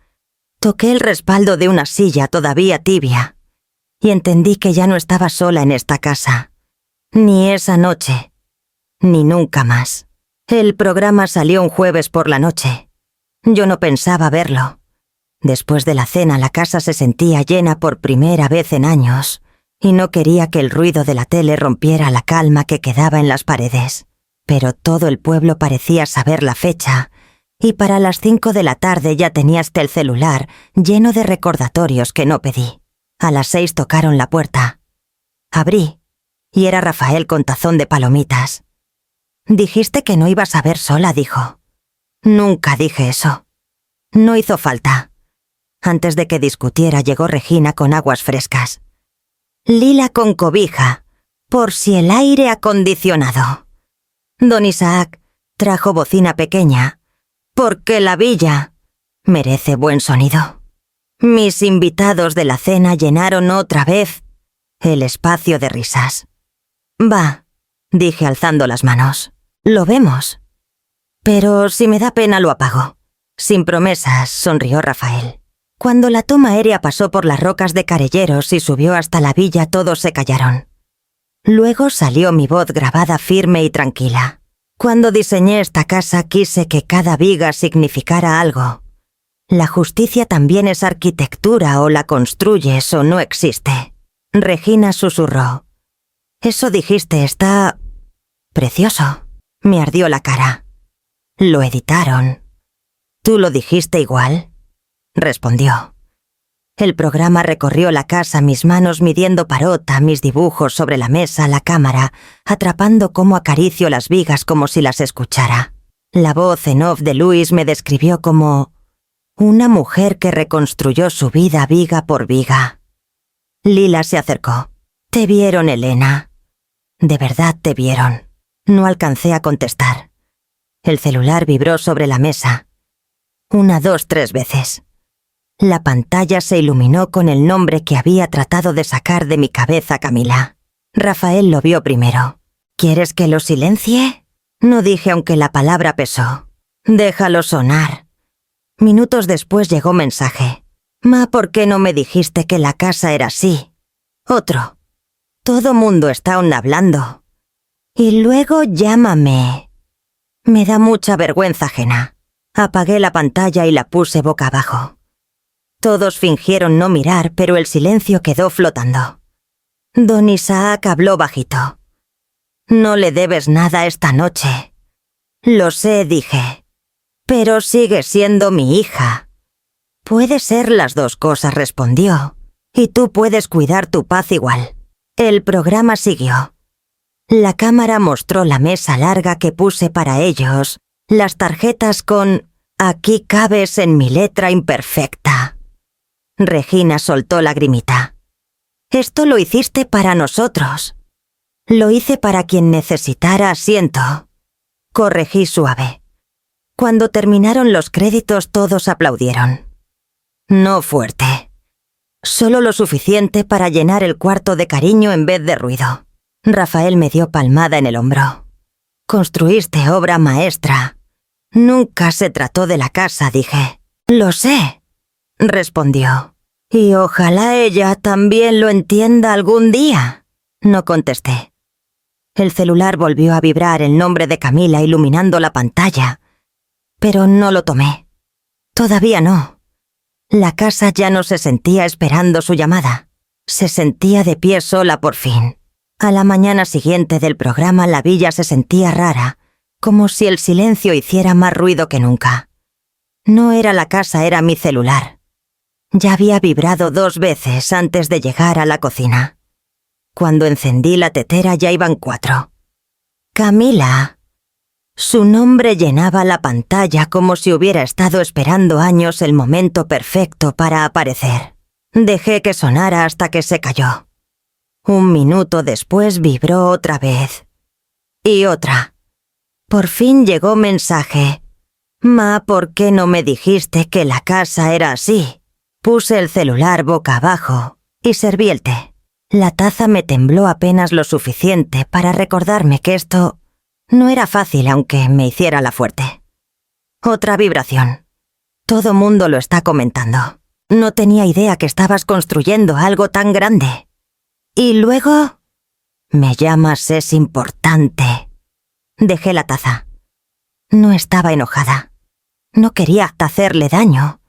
toqué el respaldo de una silla todavía tibia y entendí que ya no estaba sola en esta casa. Ni esa noche, ni nunca más. El programa salió un jueves por la noche. Yo no pensaba verlo. Después de la cena, la casa se sentía llena por primera vez en años, y no quería que el ruido de la tele rompiera la calma que quedaba en las paredes. Pero todo el pueblo parecía saber la fecha, y para las 5 de la tarde ya tenía hasta el celular lleno de recordatorios que no pedí. A las 6 tocaron la puerta. Abrí, y era Rafael con tazón de palomitas. «Dijiste que no ibas a ver sola», dijo. «Nunca dije eso». No hizo falta. Antes de que discutiera, llegó Regina con aguas frescas. «Lila con cobija, por si el aire acondicionado». Don Isaac trajo bocina pequeña, porque la villa merece buen sonido. Mis invitados de la cena llenaron otra vez el espacio de risas. «Va», dije alzando las manos. «Lo vemos». «Pero si me da pena lo apago». «Sin promesas», sonrió Rafael. Cuando la toma aérea pasó por las rocas de Carelleros y subió hasta la villa, todos se callaron. Luego salió mi voz grabada, firme y tranquila. Cuando diseñé esta casa quise que cada viga significara algo. La justicia también es arquitectura, o la construyes o no existe. Regina susurró. Eso dijiste, está... precioso. Me ardió la cara. Lo editaron. ¿Tú lo dijiste igual? Respondió. El programa recorrió la casa, mis manos midiendo parota, mis dibujos sobre la mesa, la cámara, atrapando cómo acaricio las vigas como si las escuchara. La voz en off de Luis me describió como una mujer que reconstruyó su vida viga por viga. Lila se acercó. «Te vieron, Elena. De verdad te vieron». No alcancé a contestar. El celular vibró sobre la mesa. 1, 2, 3 veces. La pantalla se iluminó con el nombre que había tratado de sacar de mi cabeza Camila. Rafael lo vio primero. «¿Quieres que lo silencie?» No dije aunque la palabra pesó. «Déjalo sonar». Minutos después llegó mensaje. «Ma, ¿por qué no me dijiste que la casa era así?» Otro. «Todo mundo está aún hablando». «Y luego llámame». Me da mucha vergüenza ajena. Apagué la pantalla y la puse boca abajo. Todos fingieron no mirar, pero el silencio quedó flotando. Don Isaac habló bajito. «No le debes nada esta noche». «Lo sé», dije. «Pero sigue siendo mi hija». «Puede ser las dos cosas», respondió. «Y tú puedes cuidar tu paz igual». El programa siguió. La cámara mostró la mesa larga que puse para ellos, las tarjetas con «Aquí cabes en mi letra imperfecta». Regina soltó lagrimita. «Esto lo hiciste para nosotros». «Lo hice para quien necesitara asiento», corregí suave. Cuando terminaron los créditos todos aplaudieron. No fuerte. Solo lo suficiente para llenar el cuarto de cariño en vez de ruido. Rafael me dio palmada en el hombro. «Construiste obra maestra». «Nunca se trató de la casa», dije. «Lo sé», respondió. «Y ojalá ella también lo entienda algún día». No contesté. El celular volvió a vibrar el nombre de Camila iluminando la pantalla, pero no lo tomé. Todavía no. La casa ya no se sentía esperando su llamada. Se sentía de pie sola por fin. A la mañana siguiente del programa la villa se sentía rara, como si el silencio hiciera más ruido que nunca. No era la casa, era mi celular. Ya había vibrado 2 veces antes de llegar a la cocina. Cuando encendí la tetera ya iban 4. «Camila». Su nombre llenaba la pantalla como si hubiera estado esperando años el momento perfecto para aparecer. Dejé que sonara hasta que se cayó. 1 minuto después vibró otra vez. Y otra. Por fin llegó mensaje. «Ma, ¿por qué no me dijiste que la casa era así?» Puse el celular boca abajo y serví el té. La taza me tembló apenas lo suficiente para recordarme que esto no era fácil aunque me hiciera la fuerte. Otra vibración. «Todo mundo lo está comentando. No tenía idea que estabas construyendo algo tan grande». Y luego... «Me llamas, es importante». Dejé la taza. No estaba enojada. No quería hacerle daño.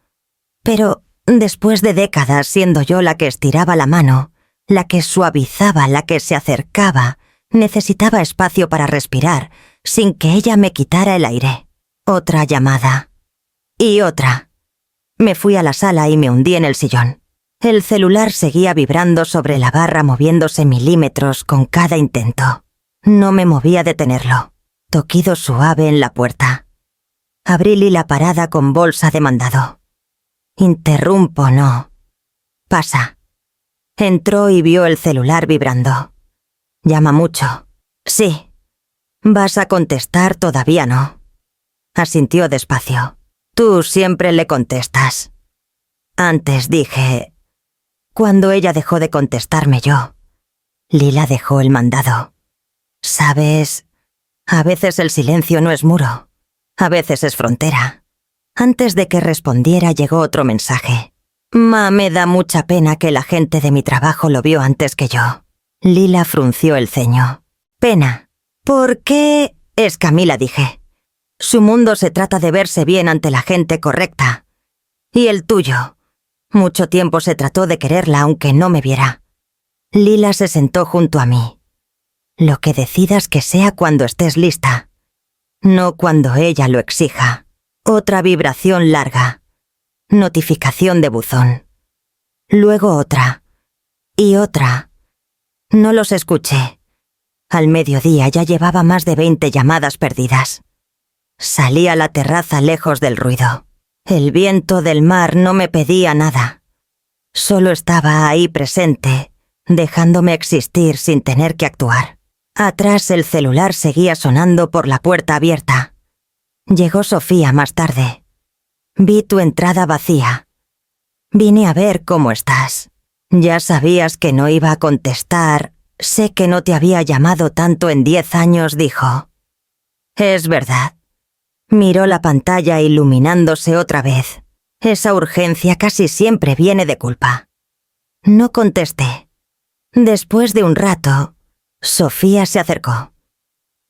Pero después de décadas siendo yo la que estiraba la mano, la que suavizaba, la que se acercaba, necesitaba espacio para respirar, sin que ella me quitara el aire. Otra llamada. Y otra. Me fui a la sala y me hundí en el sillón. El celular seguía vibrando sobre la barra, moviéndose milímetros con cada intento. No me movía de detenerlo. Toquido suave en la puerta. Abrí Lila parada con bolsa de mandado. «Interrumpo, no». «Pasa». Entró y vio el celular vibrando. «¿Llama mucho?» «Sí». «¿Vas a contestar? Todavía no». Asintió despacio. «Tú siempre le contestas». Antes dije... Cuando ella dejó de contestarme yo, Lila dejó el mandado. «¿Sabes? A veces el silencio no es muro. A veces es frontera». Antes de que respondiera llegó otro mensaje. «Ma, me da mucha pena que la gente de mi trabajo lo vio antes que yo». Lila frunció el ceño. «Pena. ¿Por qué Es Camila, dije. Su mundo se trata de verse bien ante la gente correcta. Y el tuyo. Mucho tiempo se trató de quererla aunque no me viera. Lila se sentó junto a mí. Lo que decidas que sea cuando estés lista. No cuando ella lo exija. Otra vibración larga. Notificación de buzón. Luego otra. Y otra. No los escuché. Al mediodía ya llevaba más de 20 llamadas perdidas. Salí a la terraza lejos del ruido. El viento del mar no me pedía nada. Solo estaba ahí presente, dejándome existir sin tener que actuar. Atrás el celular seguía sonando por la puerta abierta. Llegó Sofía más tarde. Vi tu entrada vacía. Vine a ver cómo estás. Ya sabías que no iba a contestar. Sé que no te había llamado tanto en 10 años, dijo. Es verdad. Miró la pantalla iluminándose otra vez. Esa urgencia casi siempre viene de culpa. No contesté. Después de un rato, Sofía se acercó.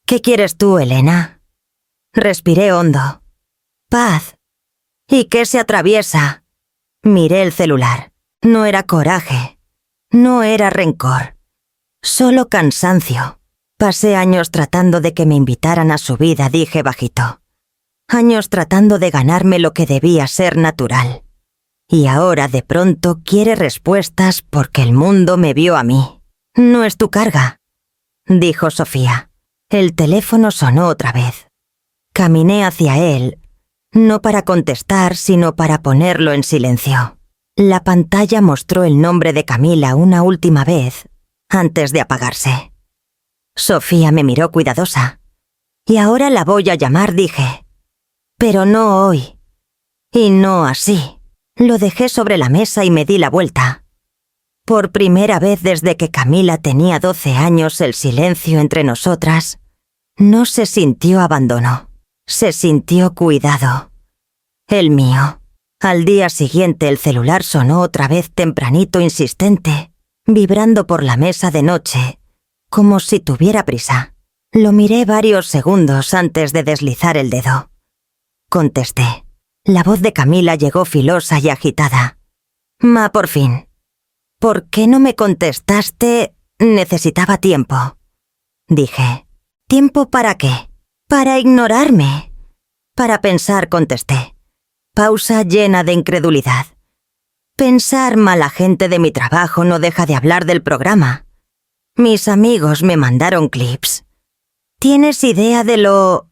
¿Qué quieres tú, Elena? Respiré hondo. Paz. ¿Y qué se atraviesa? Miré el celular. No era coraje. No era rencor. Solo cansancio. Pasé años tratando de que me invitaran a su vida, dije bajito. Años tratando de ganarme lo que debía ser natural. Y ahora de pronto quiere respuestas porque el mundo me vio a mí. No es tu carga, dijo Sofía. El teléfono sonó otra vez. Caminé hacia él, no para contestar, sino para ponerlo en silencio. La pantalla mostró el nombre de Camila una última vez, antes de apagarse. Sofía me miró cuidadosa. Y ahora la voy a llamar, dije. Pero no hoy. Y no así. Lo dejé sobre la mesa y me di la vuelta. Por primera vez desde que Camila tenía 12 años, el silencio entre nosotras no se sintió abandono. Se sintió cuidado. El mío. Al día siguiente el celular sonó otra vez tempranito, insistente, vibrando por la mesa de noche, como si tuviera prisa. Lo miré varios segundos antes de deslizar el dedo. Contesté. La voz de Camila llegó filosa y agitada. Ma, por fin. ¿Por qué no me contestaste? Necesitaba tiempo. Dije. ¿Tiempo para qué? Para ignorarme. Para pensar, contesté. Pausa llena de incredulidad. Pensar, mala gente de mi trabajo no deja de hablar del programa. Mis amigos me mandaron clips. ¿Tienes idea de lo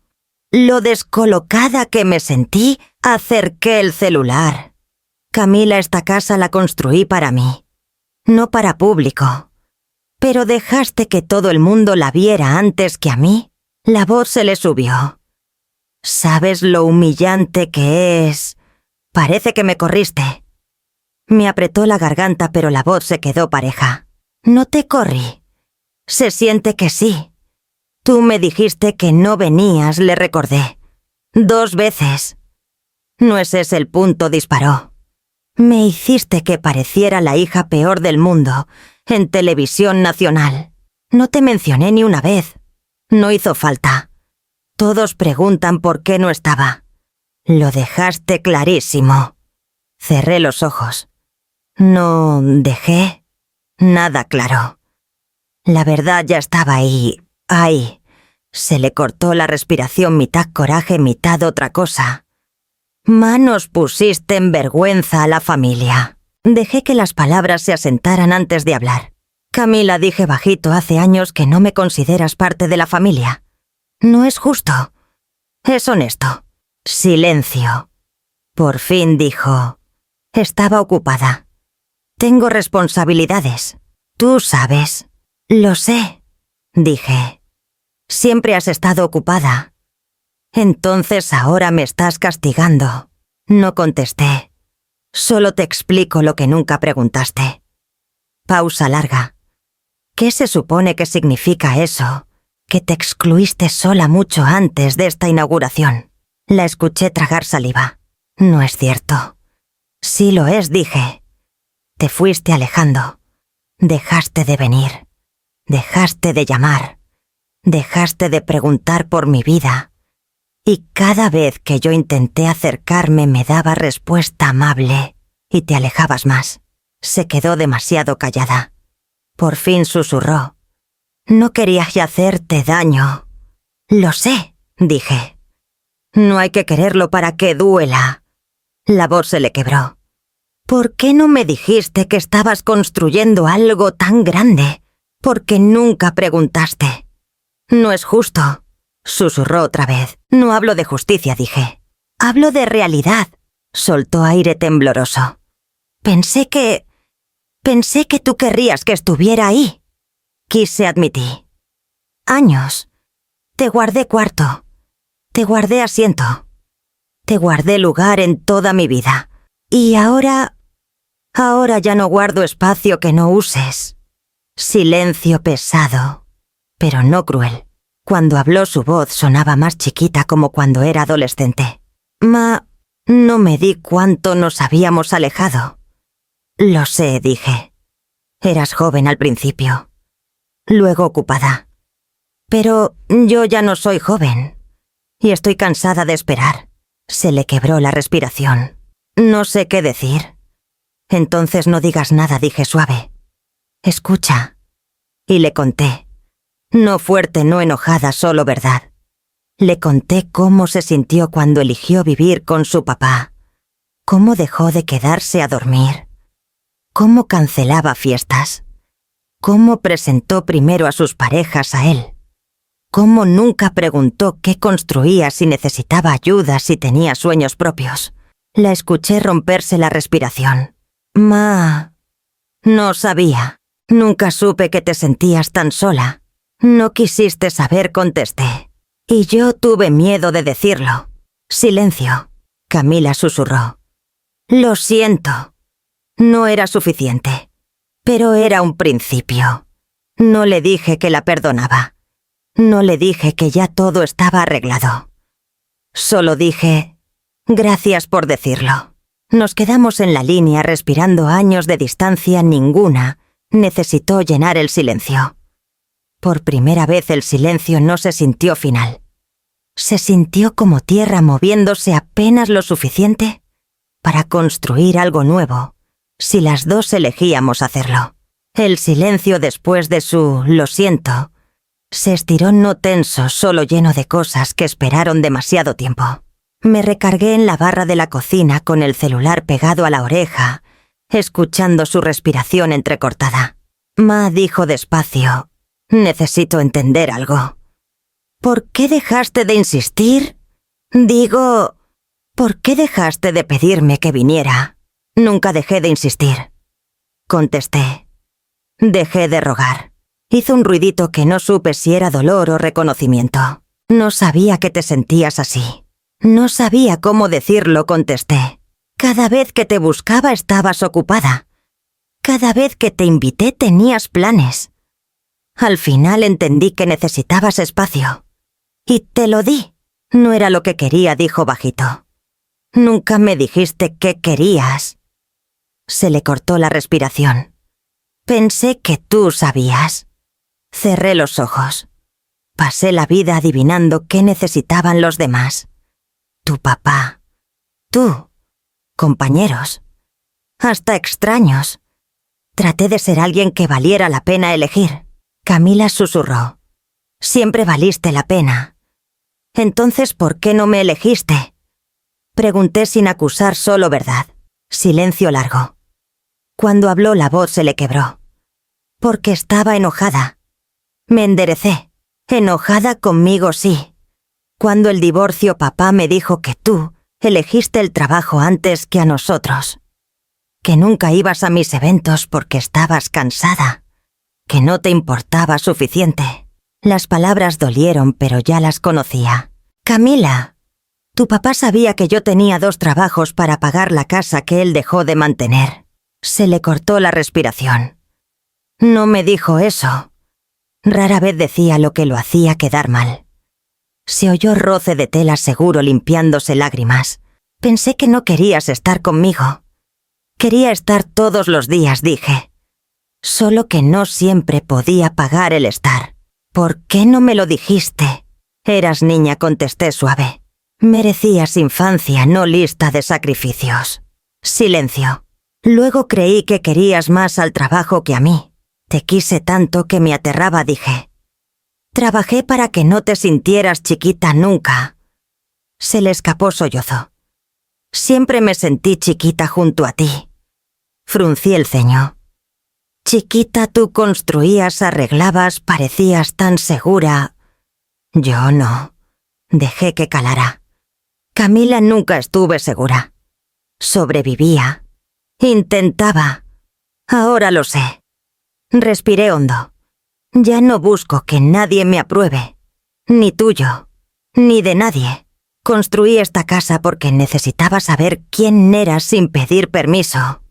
descolocada que me sentí? Acerqué el celular. Camila, esta casa la construí para mí, no para público. Pero dejaste que todo el mundo la viera antes que a mí. La voz se le subió. ¿Sabes lo humillante que es? Parece que me corriste. Me apretó la garganta, pero la voz se quedó pareja. No te corrí. Se siente que sí. Tú me dijiste que no venías, le recordé. 2 veces. No es ese el punto, disparó. Me hiciste que pareciera la hija peor del mundo, en televisión nacional. No te mencioné ni una vez. No hizo falta. Todos preguntan por qué no estaba. Lo dejaste clarísimo. Cerré los ojos. No dejé nada claro. La verdad ya estaba ahí. Se le cortó la respiración, mitad coraje, mitad otra cosa. Manos pusiste en vergüenza a la familia. Dejé que las palabras se asentaran antes de hablar. Camila, dije bajito, hace años que no me consideras parte de la familia. No es justo. Es honesto. Silencio. Por fin dijo. Estaba ocupada. Tengo responsabilidades. Tú sabes. Lo sé, dije. Siempre has estado ocupada. Entonces ahora me estás castigando. No contesté. Solo te explico lo que nunca preguntaste. Pausa larga. ¿Qué se supone que significa eso? Que te excluiste sola mucho antes de esta inauguración. La escuché tragar saliva. No es cierto. Sí lo es, dije. Te fuiste alejando. Dejaste de venir. Dejaste de llamar. Dejaste de preguntar por mi vida. Y cada vez que yo intenté acercarme me daba respuesta amable y te alejabas más. Se quedó demasiado callada. Por fin susurró. No querías hacerte daño. Lo sé, dije. No hay que quererlo para que duela. La voz se le quebró. ¿Por qué no me dijiste que estabas construyendo algo tan grande? Porque nunca preguntaste. No es justo, susurró otra vez. No hablo de justicia, dije. Hablo de realidad, soltó aire tembloroso. Pensé que tú querrías que estuviera ahí. Quise admitir. Años. Te guardé cuarto. Te guardé asiento. Te guardé lugar en toda mi vida. Y ahora ya no guardo espacio que no uses. Silencio pesado, pero no cruel. Cuando habló su voz sonaba más chiquita como cuando era adolescente. No me di cuánto nos habíamos alejado. Lo sé, dije. Eras joven al principio. Luego ocupada. Pero yo ya no soy joven. Y estoy cansada de esperar. Se le quebró la respiración. No sé qué decir. Entonces no digas nada, dije suave. Escucha. Y le conté. No fuerte, no enojada, solo verdad. Le conté cómo se sintió cuando eligió vivir con su papá. Cómo dejó de quedarse a dormir. Cómo cancelaba fiestas. Cómo presentó primero a sus parejas a él. Cómo nunca preguntó qué construía, si necesitaba ayuda, si tenía sueños propios. La escuché romperse la respiración. No sabía. Nunca supe que te sentías tan sola. No quisiste saber, contesté. Y yo tuve miedo de decirlo. Silencio. Camila susurró. Lo siento. No era suficiente. Pero era un principio. No le dije que la perdonaba. No le dije que ya todo estaba arreglado. Solo dije, gracias por decirlo. Nos quedamos en la línea respirando a años de distancia. Ninguna necesitó llenar el silencio. Por primera vez el silencio no se sintió final. Se sintió como tierra moviéndose apenas lo suficiente para construir algo nuevo, si las dos elegíamos hacerlo. El silencio después de su «lo siento» se estiró no tenso, solo lleno de cosas que esperaron demasiado tiempo. Me recargué en la barra de la cocina con el celular pegado a la oreja, escuchando su respiración entrecortada. Ma dijo despacio, necesito entender algo. ¿Por qué dejaste de insistir? Digo, ¿por qué dejaste de pedirme que viniera? Nunca dejé de insistir. Contesté. Dejé de rogar. Hizo un ruidito que no supe si era dolor o reconocimiento. No sabía que te sentías así. No sabía cómo decirlo, contesté. Cada vez que te buscaba estabas ocupada. Cada vez que te invité tenías planes. Al final entendí que necesitabas espacio. Y te lo di. No era lo que quería, dijo bajito. Nunca me dijiste qué querías. Se le cortó la respiración. Pensé que tú sabías. Cerré los ojos. Pasé la vida adivinando qué necesitaban los demás. Tu papá. Tú. Compañeros. Hasta extraños. Traté de ser alguien que valiera la pena elegir. Camila susurró. Siempre valiste la pena. Entonces, ¿por qué no me elegiste? Pregunté sin acusar, solo verdad. Silencio largo. Cuando habló la voz se le quebró. Porque estaba enojada. Me enderecé. Enojada conmigo, sí. Cuando el divorcio papá me dijo que tú elegiste el trabajo antes que a nosotros. Que nunca ibas a mis eventos porque estabas cansada. Que no te importaba suficiente. Las palabras dolieron, pero ya las conocía. Camila, tu papá sabía que yo tenía 2 trabajos para pagar la casa que él dejó de mantener. Se le cortó la respiración. No me dijo eso. Rara vez decía lo que lo hacía quedar mal. Se oyó roce de tela seguro limpiándose lágrimas. Pensé que no querías estar conmigo. Quería estar todos los días, dije. Solo que no siempre podía pagar el estar. ¿Por qué no me lo dijiste? Eras niña, contesté suave. Merecías infancia, no lista de sacrificios. Silencio. Luego creí que querías más al trabajo que a mí. Te quise tanto que me aterraba, dije. Trabajé para que no te sintieras chiquita nunca. Se le escapó sollozo. Siempre me sentí chiquita junto a ti. Fruncí el ceño. Chiquita, tú construías, arreglabas, parecías tan segura. Yo no. Dejé que calara. Camila, nunca estuve segura. Sobrevivía. Intentaba. Ahora lo sé. Respiré hondo. Ya no busco que nadie me apruebe. Ni tuyo. Ni de nadie. Construí esta casa porque necesitaba saber quién eras sin pedir permiso.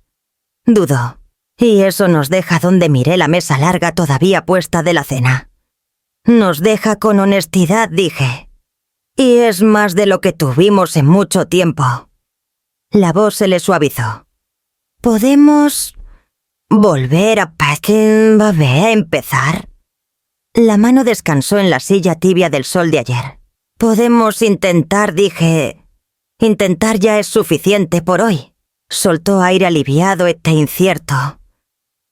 Dudó. Y eso nos deja donde miré la mesa larga todavía puesta de la cena. Nos deja con honestidad, dije. Y es más de lo que tuvimos en mucho tiempo. La voz se le suavizó. ¿Podemos volver a empezar? La mano descansó en la silla tibia del sol de ayer. Podemos intentar, dije. Intentar ya es suficiente por hoy. Soltó aire aliviado e incierto.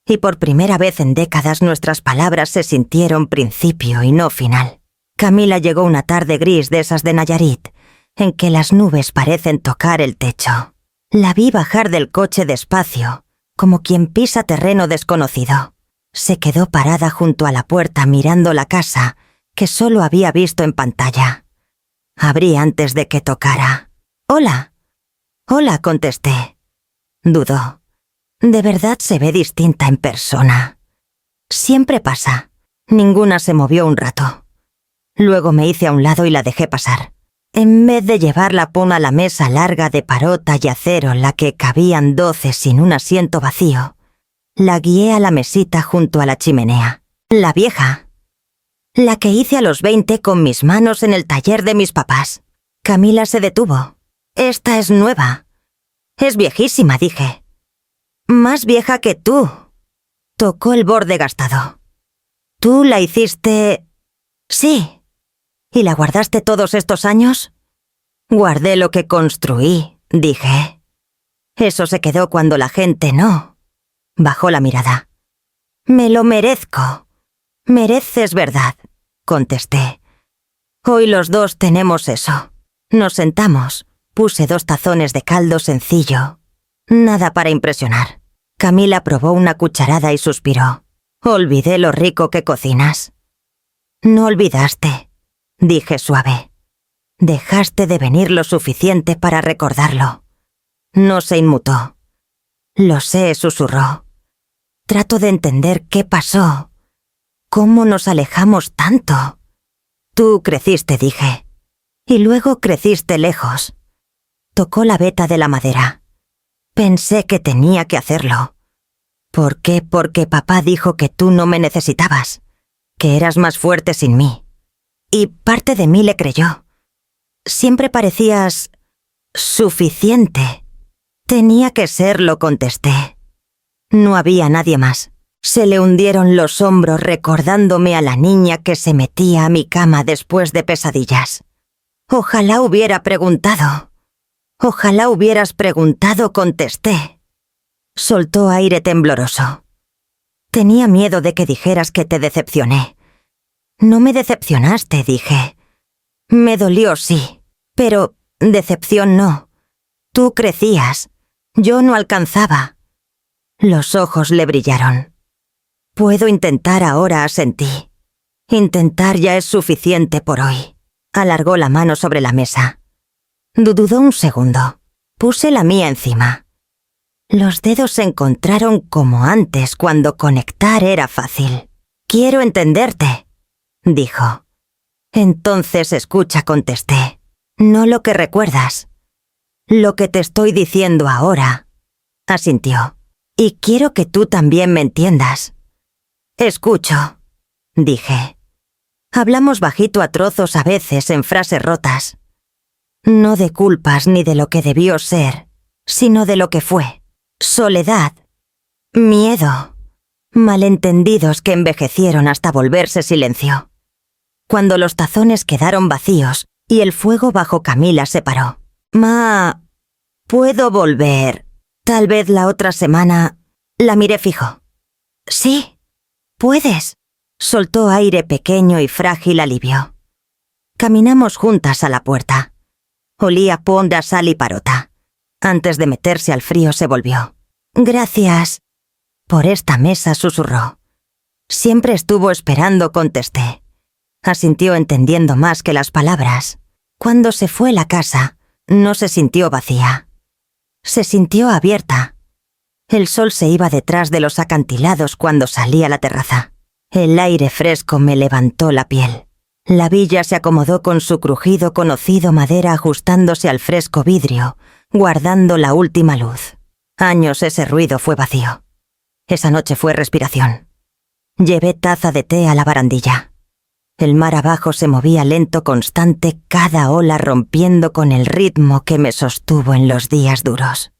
Y por primera vez en décadas nuestras palabras se sintieron principio y no final. Camila llegó una tarde gris de esas de Nayarit, en que las nubes parecen tocar el techo. La vi bajar del coche despacio, como quien pisa terreno desconocido. Se quedó parada junto a la puerta mirando la casa, que solo había visto en pantalla. Abrí antes de que tocara. «Hola». «Hola», contesté. Dudó. De verdad se ve distinta en persona. Siempre pasa. Ninguna se movió un rato. Luego me hice a un lado y la dejé pasar. En vez de llevarla a la mesa larga de parota y acero en la que cabían 12 sin un asiento vacío, la guié a la mesita junto a la chimenea. La vieja. La que hice a los 20 con mis manos en el taller de mis papás. Camila se detuvo. «Esta es nueva». «Es viejísima», dije. «Más vieja que tú». Tocó el borde gastado. «¿Tú la hiciste...?» «Sí». «¿Y la guardaste todos estos años?» «Guardé lo que construí», dije. «Eso se quedó cuando la gente no». Bajó la mirada. «Me lo merezco». «Mereces verdad», contesté. «Hoy los dos tenemos eso». Nos sentamos. Puse 2 tazones de caldo sencillo. Nada para impresionar. Camila probó una cucharada y suspiró. «Olvidé lo rico que cocinas». «No olvidaste», dije suave. «Dejaste de venir lo suficiente para recordarlo». No se inmutó. «Lo sé», susurró. «Trato de entender qué pasó. ¿Cómo nos alejamos tanto?» «Tú creciste», dije. «Y luego creciste lejos». Tocó la veta de la madera. Pensé que tenía que hacerlo. ¿Por qué? Porque papá dijo que tú no me necesitabas, que eras más fuerte sin mí. Y parte de mí le creyó. Siempre parecías suficiente. Tenía que serlo, contesté. No había nadie más. Se le hundieron los hombros recordándome a la niña que se metía a mi cama después de pesadillas. Ojalá hubiera preguntado. «Ojalá hubieras preguntado», contesté. Soltó aire tembloroso. «Tenía miedo de que dijeras que te decepcioné». «No me decepcionaste», dije. «Me dolió, sí, pero decepción no. Tú crecías. Yo no alcanzaba». Los ojos le brillaron. «Puedo intentar ahora», asentí. «Intentar ya es suficiente por hoy». Alargó la mano sobre la mesa. Dudó un segundo. Puse la mía encima. Los dedos se encontraron como antes, cuando conectar era fácil. «Quiero entenderte», dijo. «Entonces escucha», contesté. «No lo que recuerdas. Lo que te estoy diciendo ahora», asintió. «Y quiero que tú también me entiendas». «Escucho», dije. Hablamos bajito a trozos a veces en frases rotas. No de culpas ni de lo que debió ser, sino de lo que fue. Soledad, miedo, malentendidos que envejecieron hasta volverse silencio. cuando los tazones quedaron vacíos y el fuego bajo Camila se paró. «Ma, ¿puedo volver? Tal vez la otra semana...» La miré fijo. «Sí, puedes», soltó aire pequeño y frágil alivio. Caminamos juntas a la puerta. Olía ponda, sal y parota. Antes de meterse al frío se volvió. «Gracias». «Por esta mesa», susurró. «Siempre estuvo esperando», contesté. Asintió entendiendo más que las palabras. Cuando se fue la casa, no se sintió vacía. Se sintió abierta. El sol se iba detrás de los acantilados cuando salí a la terraza. El aire fresco me levantó la piel. La villa se acomodó con su crujido conocido madera ajustándose al fresco vidrio, guardando la última luz. Años ese ruido fue vacío. Esa noche fue respiración. Llevé taza de té a la barandilla. El mar abajo se movía lento, constante, cada ola rompiendo con el ritmo que me sostuvo en los días duros.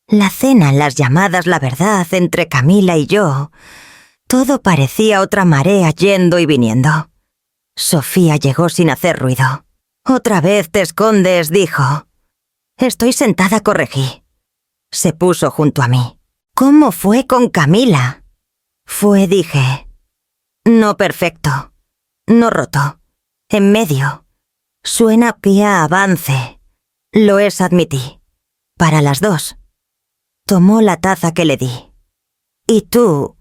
La cena, las llamadas, la verdad entre Camila y yo, todo parecía otra marea yendo y viniendo. Sofía llegó sin hacer ruido. «Otra vez te escondes», dijo. «Estoy sentada», corregí. Se puso junto a mí. «¿Cómo fue con Camila?» «Fue», dije. «No perfecto. No roto. En medio. Suena que a avance. Lo es», admití. «Para las dos». Tomó la taza que le di. «¿Y tú?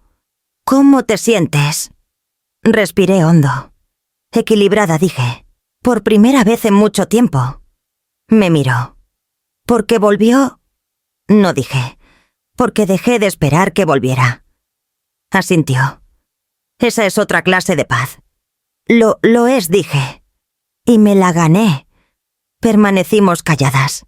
¿Cómo te sientes?» Respiré hondo. «Equilibrada», dije. «Por primera vez en mucho tiempo». Me miró. «¿Por qué volvió?» No dije. «Porque dejé de esperar que volviera». Asintió. «Esa es otra clase de paz». Lo es», dije. Y me la gané. Permanecimos calladas.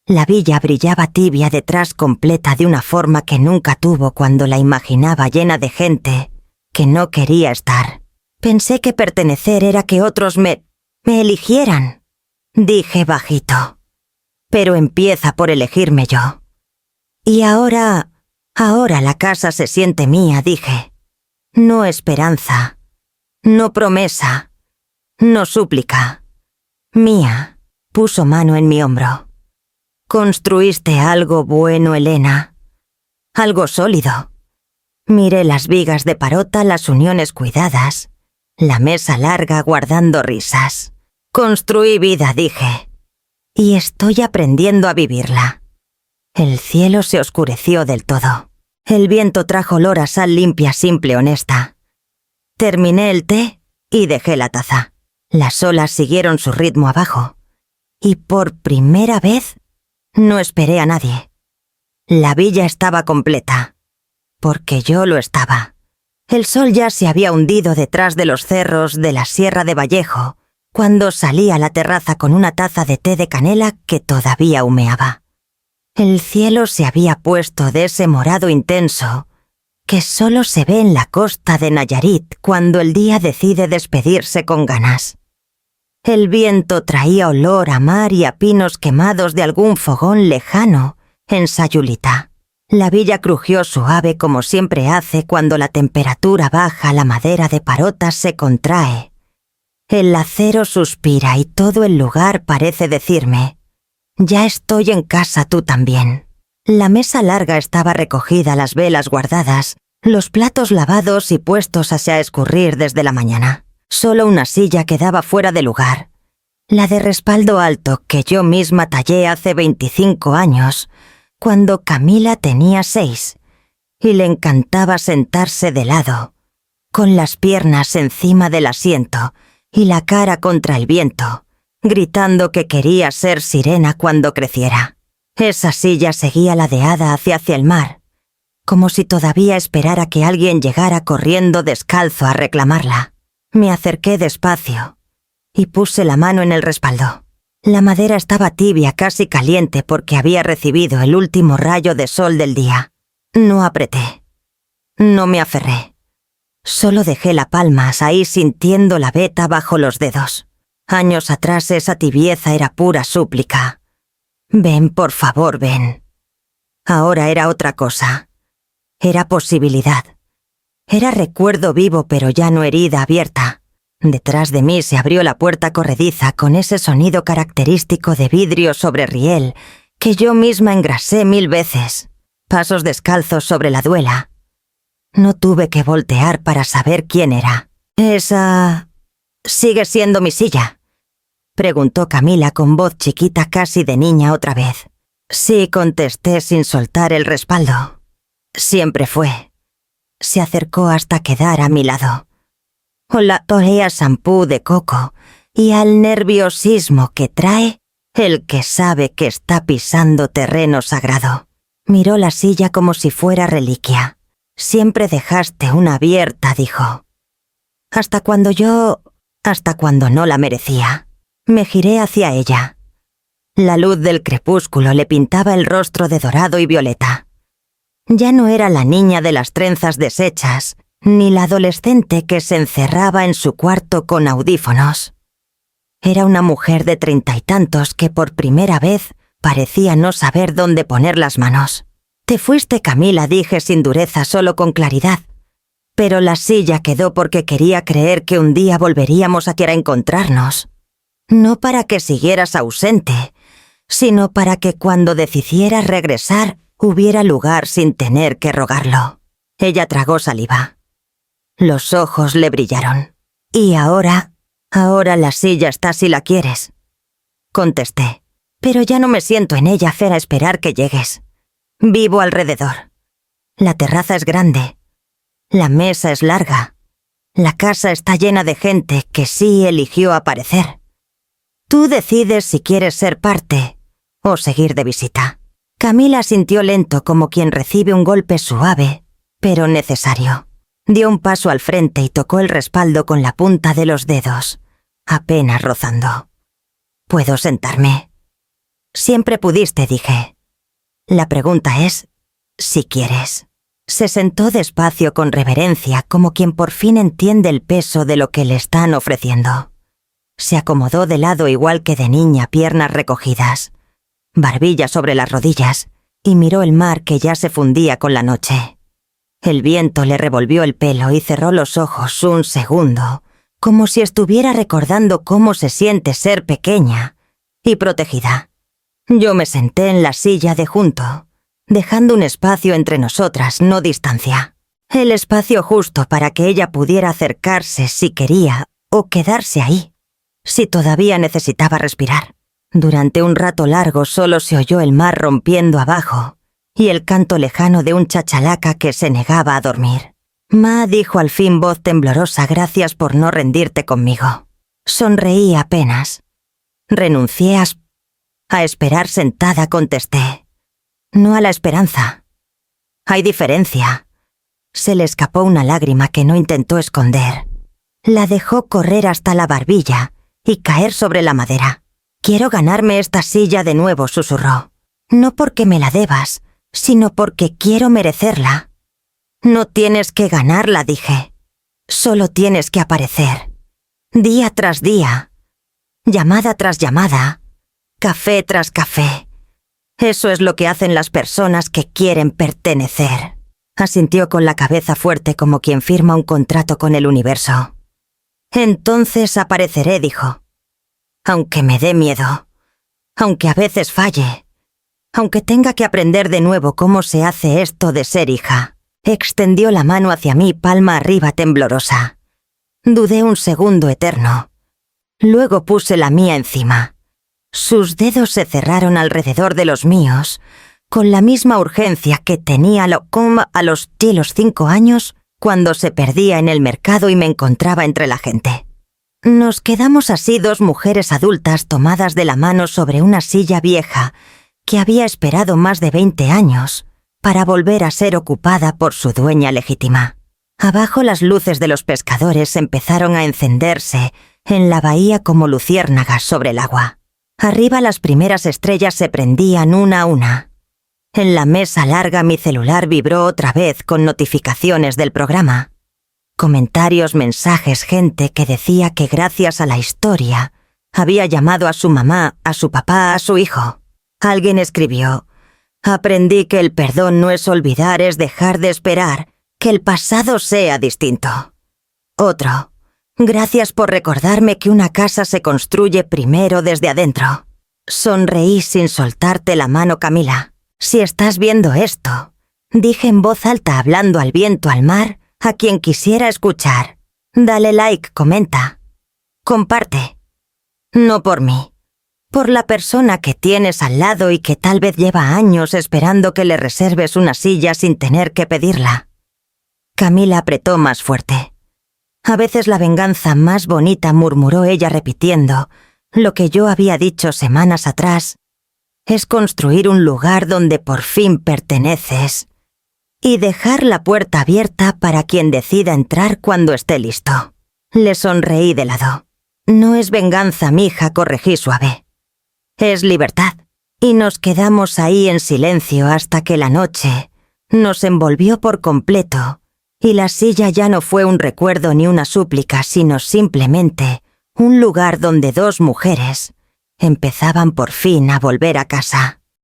La villa brillaba tibia detrás, completa de una forma que nunca tuvo cuando la imaginaba llena de gente que no quería estar. Pensé que pertenecer era que otros me eligieran. Dije bajito. Pero empieza por elegirme yo. Y ahora la casa se siente mía, dije. No esperanza, no promesa, no súplica. Mía. Puso mano en mi hombro. Construiste algo bueno, Elena. Algo sólido. Miré las vigas de parota, las uniones cuidadas, la mesa larga guardando risas. Construí vida, dije. Y estoy aprendiendo a vivirla. El cielo se oscureció del todo. El viento trajo olor a sal limpia, simple, honesta. Terminé el té y dejé la taza. Las olas siguieron su ritmo abajo. Y por primera vez no esperé a nadie. La villa estaba completa. Porque yo lo estaba. El sol ya se había hundido detrás de los cerros de la Sierra de Vallejo cuando salí a la terraza con una taza de té de canela que todavía humeaba. El cielo se había puesto de ese morado intenso que solo se ve en la costa de Nayarit cuando el día decide despedirse con ganas. El viento traía olor a mar y a pinos quemados de algún fogón lejano en Sayulita. La villa crujió suave como siempre hace cuando la temperatura baja, la madera de parotas se contrae. El acero suspira y todo el lugar parece decirme: ya estoy en casa, tú también. La mesa larga estaba recogida, las velas guardadas, los platos lavados y puestos a escurrir desde la mañana. Solo una silla quedaba fuera de lugar. La de respaldo alto que yo misma tallé hace 25 años, cuando Camila tenía 6, y le encantaba sentarse de lado, con las piernas encima del asiento y la cara contra el viento, gritando que quería ser sirena cuando creciera. Esa silla seguía ladeada hacia el mar, como si todavía esperara que alguien llegara corriendo descalzo a reclamarla. Me acerqué despacio y puse la mano en el respaldo. La madera estaba tibia, casi caliente porque había recibido el último rayo de sol del día. No apreté. No me aferré. Solo dejé la palma ahí sintiendo la veta bajo los dedos. Años atrás esa tibieza era pura súplica. Ven, por favor, ven. Ahora era otra cosa. Era posibilidad. Era recuerdo vivo pero ya no herida abierta. Detrás de mí se abrió la puerta corrediza con ese sonido característico de vidrio sobre riel que yo misma engrasé 1000 veces. Pasos descalzos sobre la duela. No tuve que voltear para saber quién era. «¿Esa... sigue siendo mi silla?», preguntó Camila con voz chiquita casi de niña otra vez. Sí, contesté sin soltar el respaldo. Siempre fue. Se acercó hasta quedar a mi lado. Olía a shampoo de coco y al nerviosismo que trae el que sabe que está pisando terreno sagrado. Miró la silla como si fuera reliquia. Siempre dejaste una abierta, dijo. Hasta cuando no la merecía. Me giré hacia ella. La luz del crepúsculo le pintaba el rostro de dorado y violeta. Ya no era la niña de las trenzas deshechas, ni la adolescente que se encerraba en su cuarto con audífonos. Era una mujer de 30 y tantos que por primera vez parecía no saber dónde poner las manos. «Te fuiste, Camila», dije sin dureza, solo con claridad. Pero la silla quedó porque quería creer que un día volveríamos a encontrarnos. No para que siguieras ausente, sino para que cuando decidieras regresar hubiera lugar sin tener que rogarlo. Ella tragó saliva. Los ojos le brillaron. «¿Y ahora? Ahora la silla está si la quieres», contesté. «Pero ya no me siento en ella a esperar que llegues. Vivo alrededor. La terraza es grande. La mesa es larga. La casa está llena de gente que sí eligió aparecer. Tú decides si quieres ser parte o seguir de visita». Camila sintió lento como quien recibe un golpe suave, pero necesario. Dio un paso al frente y tocó el respaldo con la punta de los dedos, apenas rozando. «¿Puedo sentarme?» «Siempre pudiste», dije. «La pregunta es, si quieres». Se sentó despacio con reverencia, como quien por fin entiende el peso de lo que le están ofreciendo. Se acomodó de lado igual que de niña, piernas recogidas, barbilla sobre las rodillas, y miró el mar que ya se fundía con la noche. El viento le revolvió el pelo y cerró los ojos un segundo, como si estuviera recordando cómo se siente ser pequeña y protegida. Yo me senté en la silla de junto, dejando un espacio entre nosotras, no distancia. El espacio justo para que ella pudiera acercarse si quería o quedarse ahí, si todavía necesitaba respirar. Durante un rato largo solo se oyó el mar rompiendo abajo y el canto lejano de un chachalaca que se negaba a dormir. «Ma», dijo al fin voz temblorosa, «gracias por no rendirte conmigo». Sonreí apenas. «Renuncié a esperar sentada», contesté. «No a la esperanza. Hay diferencia». Se le escapó una lágrima que no intentó esconder. La dejó correr hasta la barbilla y caer sobre la madera. «Quiero ganarme esta silla de nuevo», susurró. «No porque me la debas, sino porque quiero merecerla». «No tienes que ganarla», dije. «Solo tienes que aparecer. Día tras día. Llamada tras llamada. Café tras café. Eso es lo que hacen las personas que quieren pertenecer». Asintió con la cabeza fuerte como quien firma un contrato con el universo. «Entonces apareceré», dijo. «Aunque me dé miedo. Aunque a veces falle. Aunque tenga que aprender de nuevo cómo se hace esto de ser hija». Extendió la mano hacia mí, palma arriba, temblorosa. Dudé un segundo eterno. Luego puse la mía encima. Sus dedos se cerraron alrededor de los míos, con la misma urgencia que tenía a los 5 años cuando se perdía en el mercado y me encontraba entre la gente. Nos quedamos así, 2 mujeres adultas tomadas de la mano sobre una silla vieja que había esperado más de 20 años para volver a ser ocupada por su dueña legítima. Abajo las luces de los pescadores empezaron a encenderse en la bahía como luciérnagas sobre el agua. Arriba las primeras estrellas se prendían una a una. En la mesa larga mi celular vibró otra vez con notificaciones del programa. Comentarios, mensajes, gente que decía que gracias a la historia había llamado a su mamá, a su papá, a su hijo. Alguien escribió: «Aprendí que el perdón no es olvidar, es dejar de esperar que el pasado sea distinto». Otro: Gracias por recordarme que una casa se construye primero desde adentro. Sonreí sin soltarte la mano, Camila. Si estás viendo esto, dije en voz alta, hablando al viento, al mar, a quien quisiera escuchar. Dale like, comenta. Comparte. No por mí. Por la persona que tienes al lado y que tal vez lleva años esperando que le reserves una silla sin tener que pedirla. Camila apretó más fuerte. A veces la venganza más bonita, murmuró ella repitiendo lo que yo había dicho semanas atrás, es construir un lugar donde por fin perteneces y dejar la puerta abierta para quien decida entrar cuando esté listo. Le sonreí de lado. No es venganza, mija, corregí suave. Es libertad. Y nos quedamos ahí en silencio hasta que la noche nos envolvió por completo y la silla ya no fue un recuerdo ni una súplica, sino simplemente un lugar donde dos mujeres empezaban por fin a volver a casa.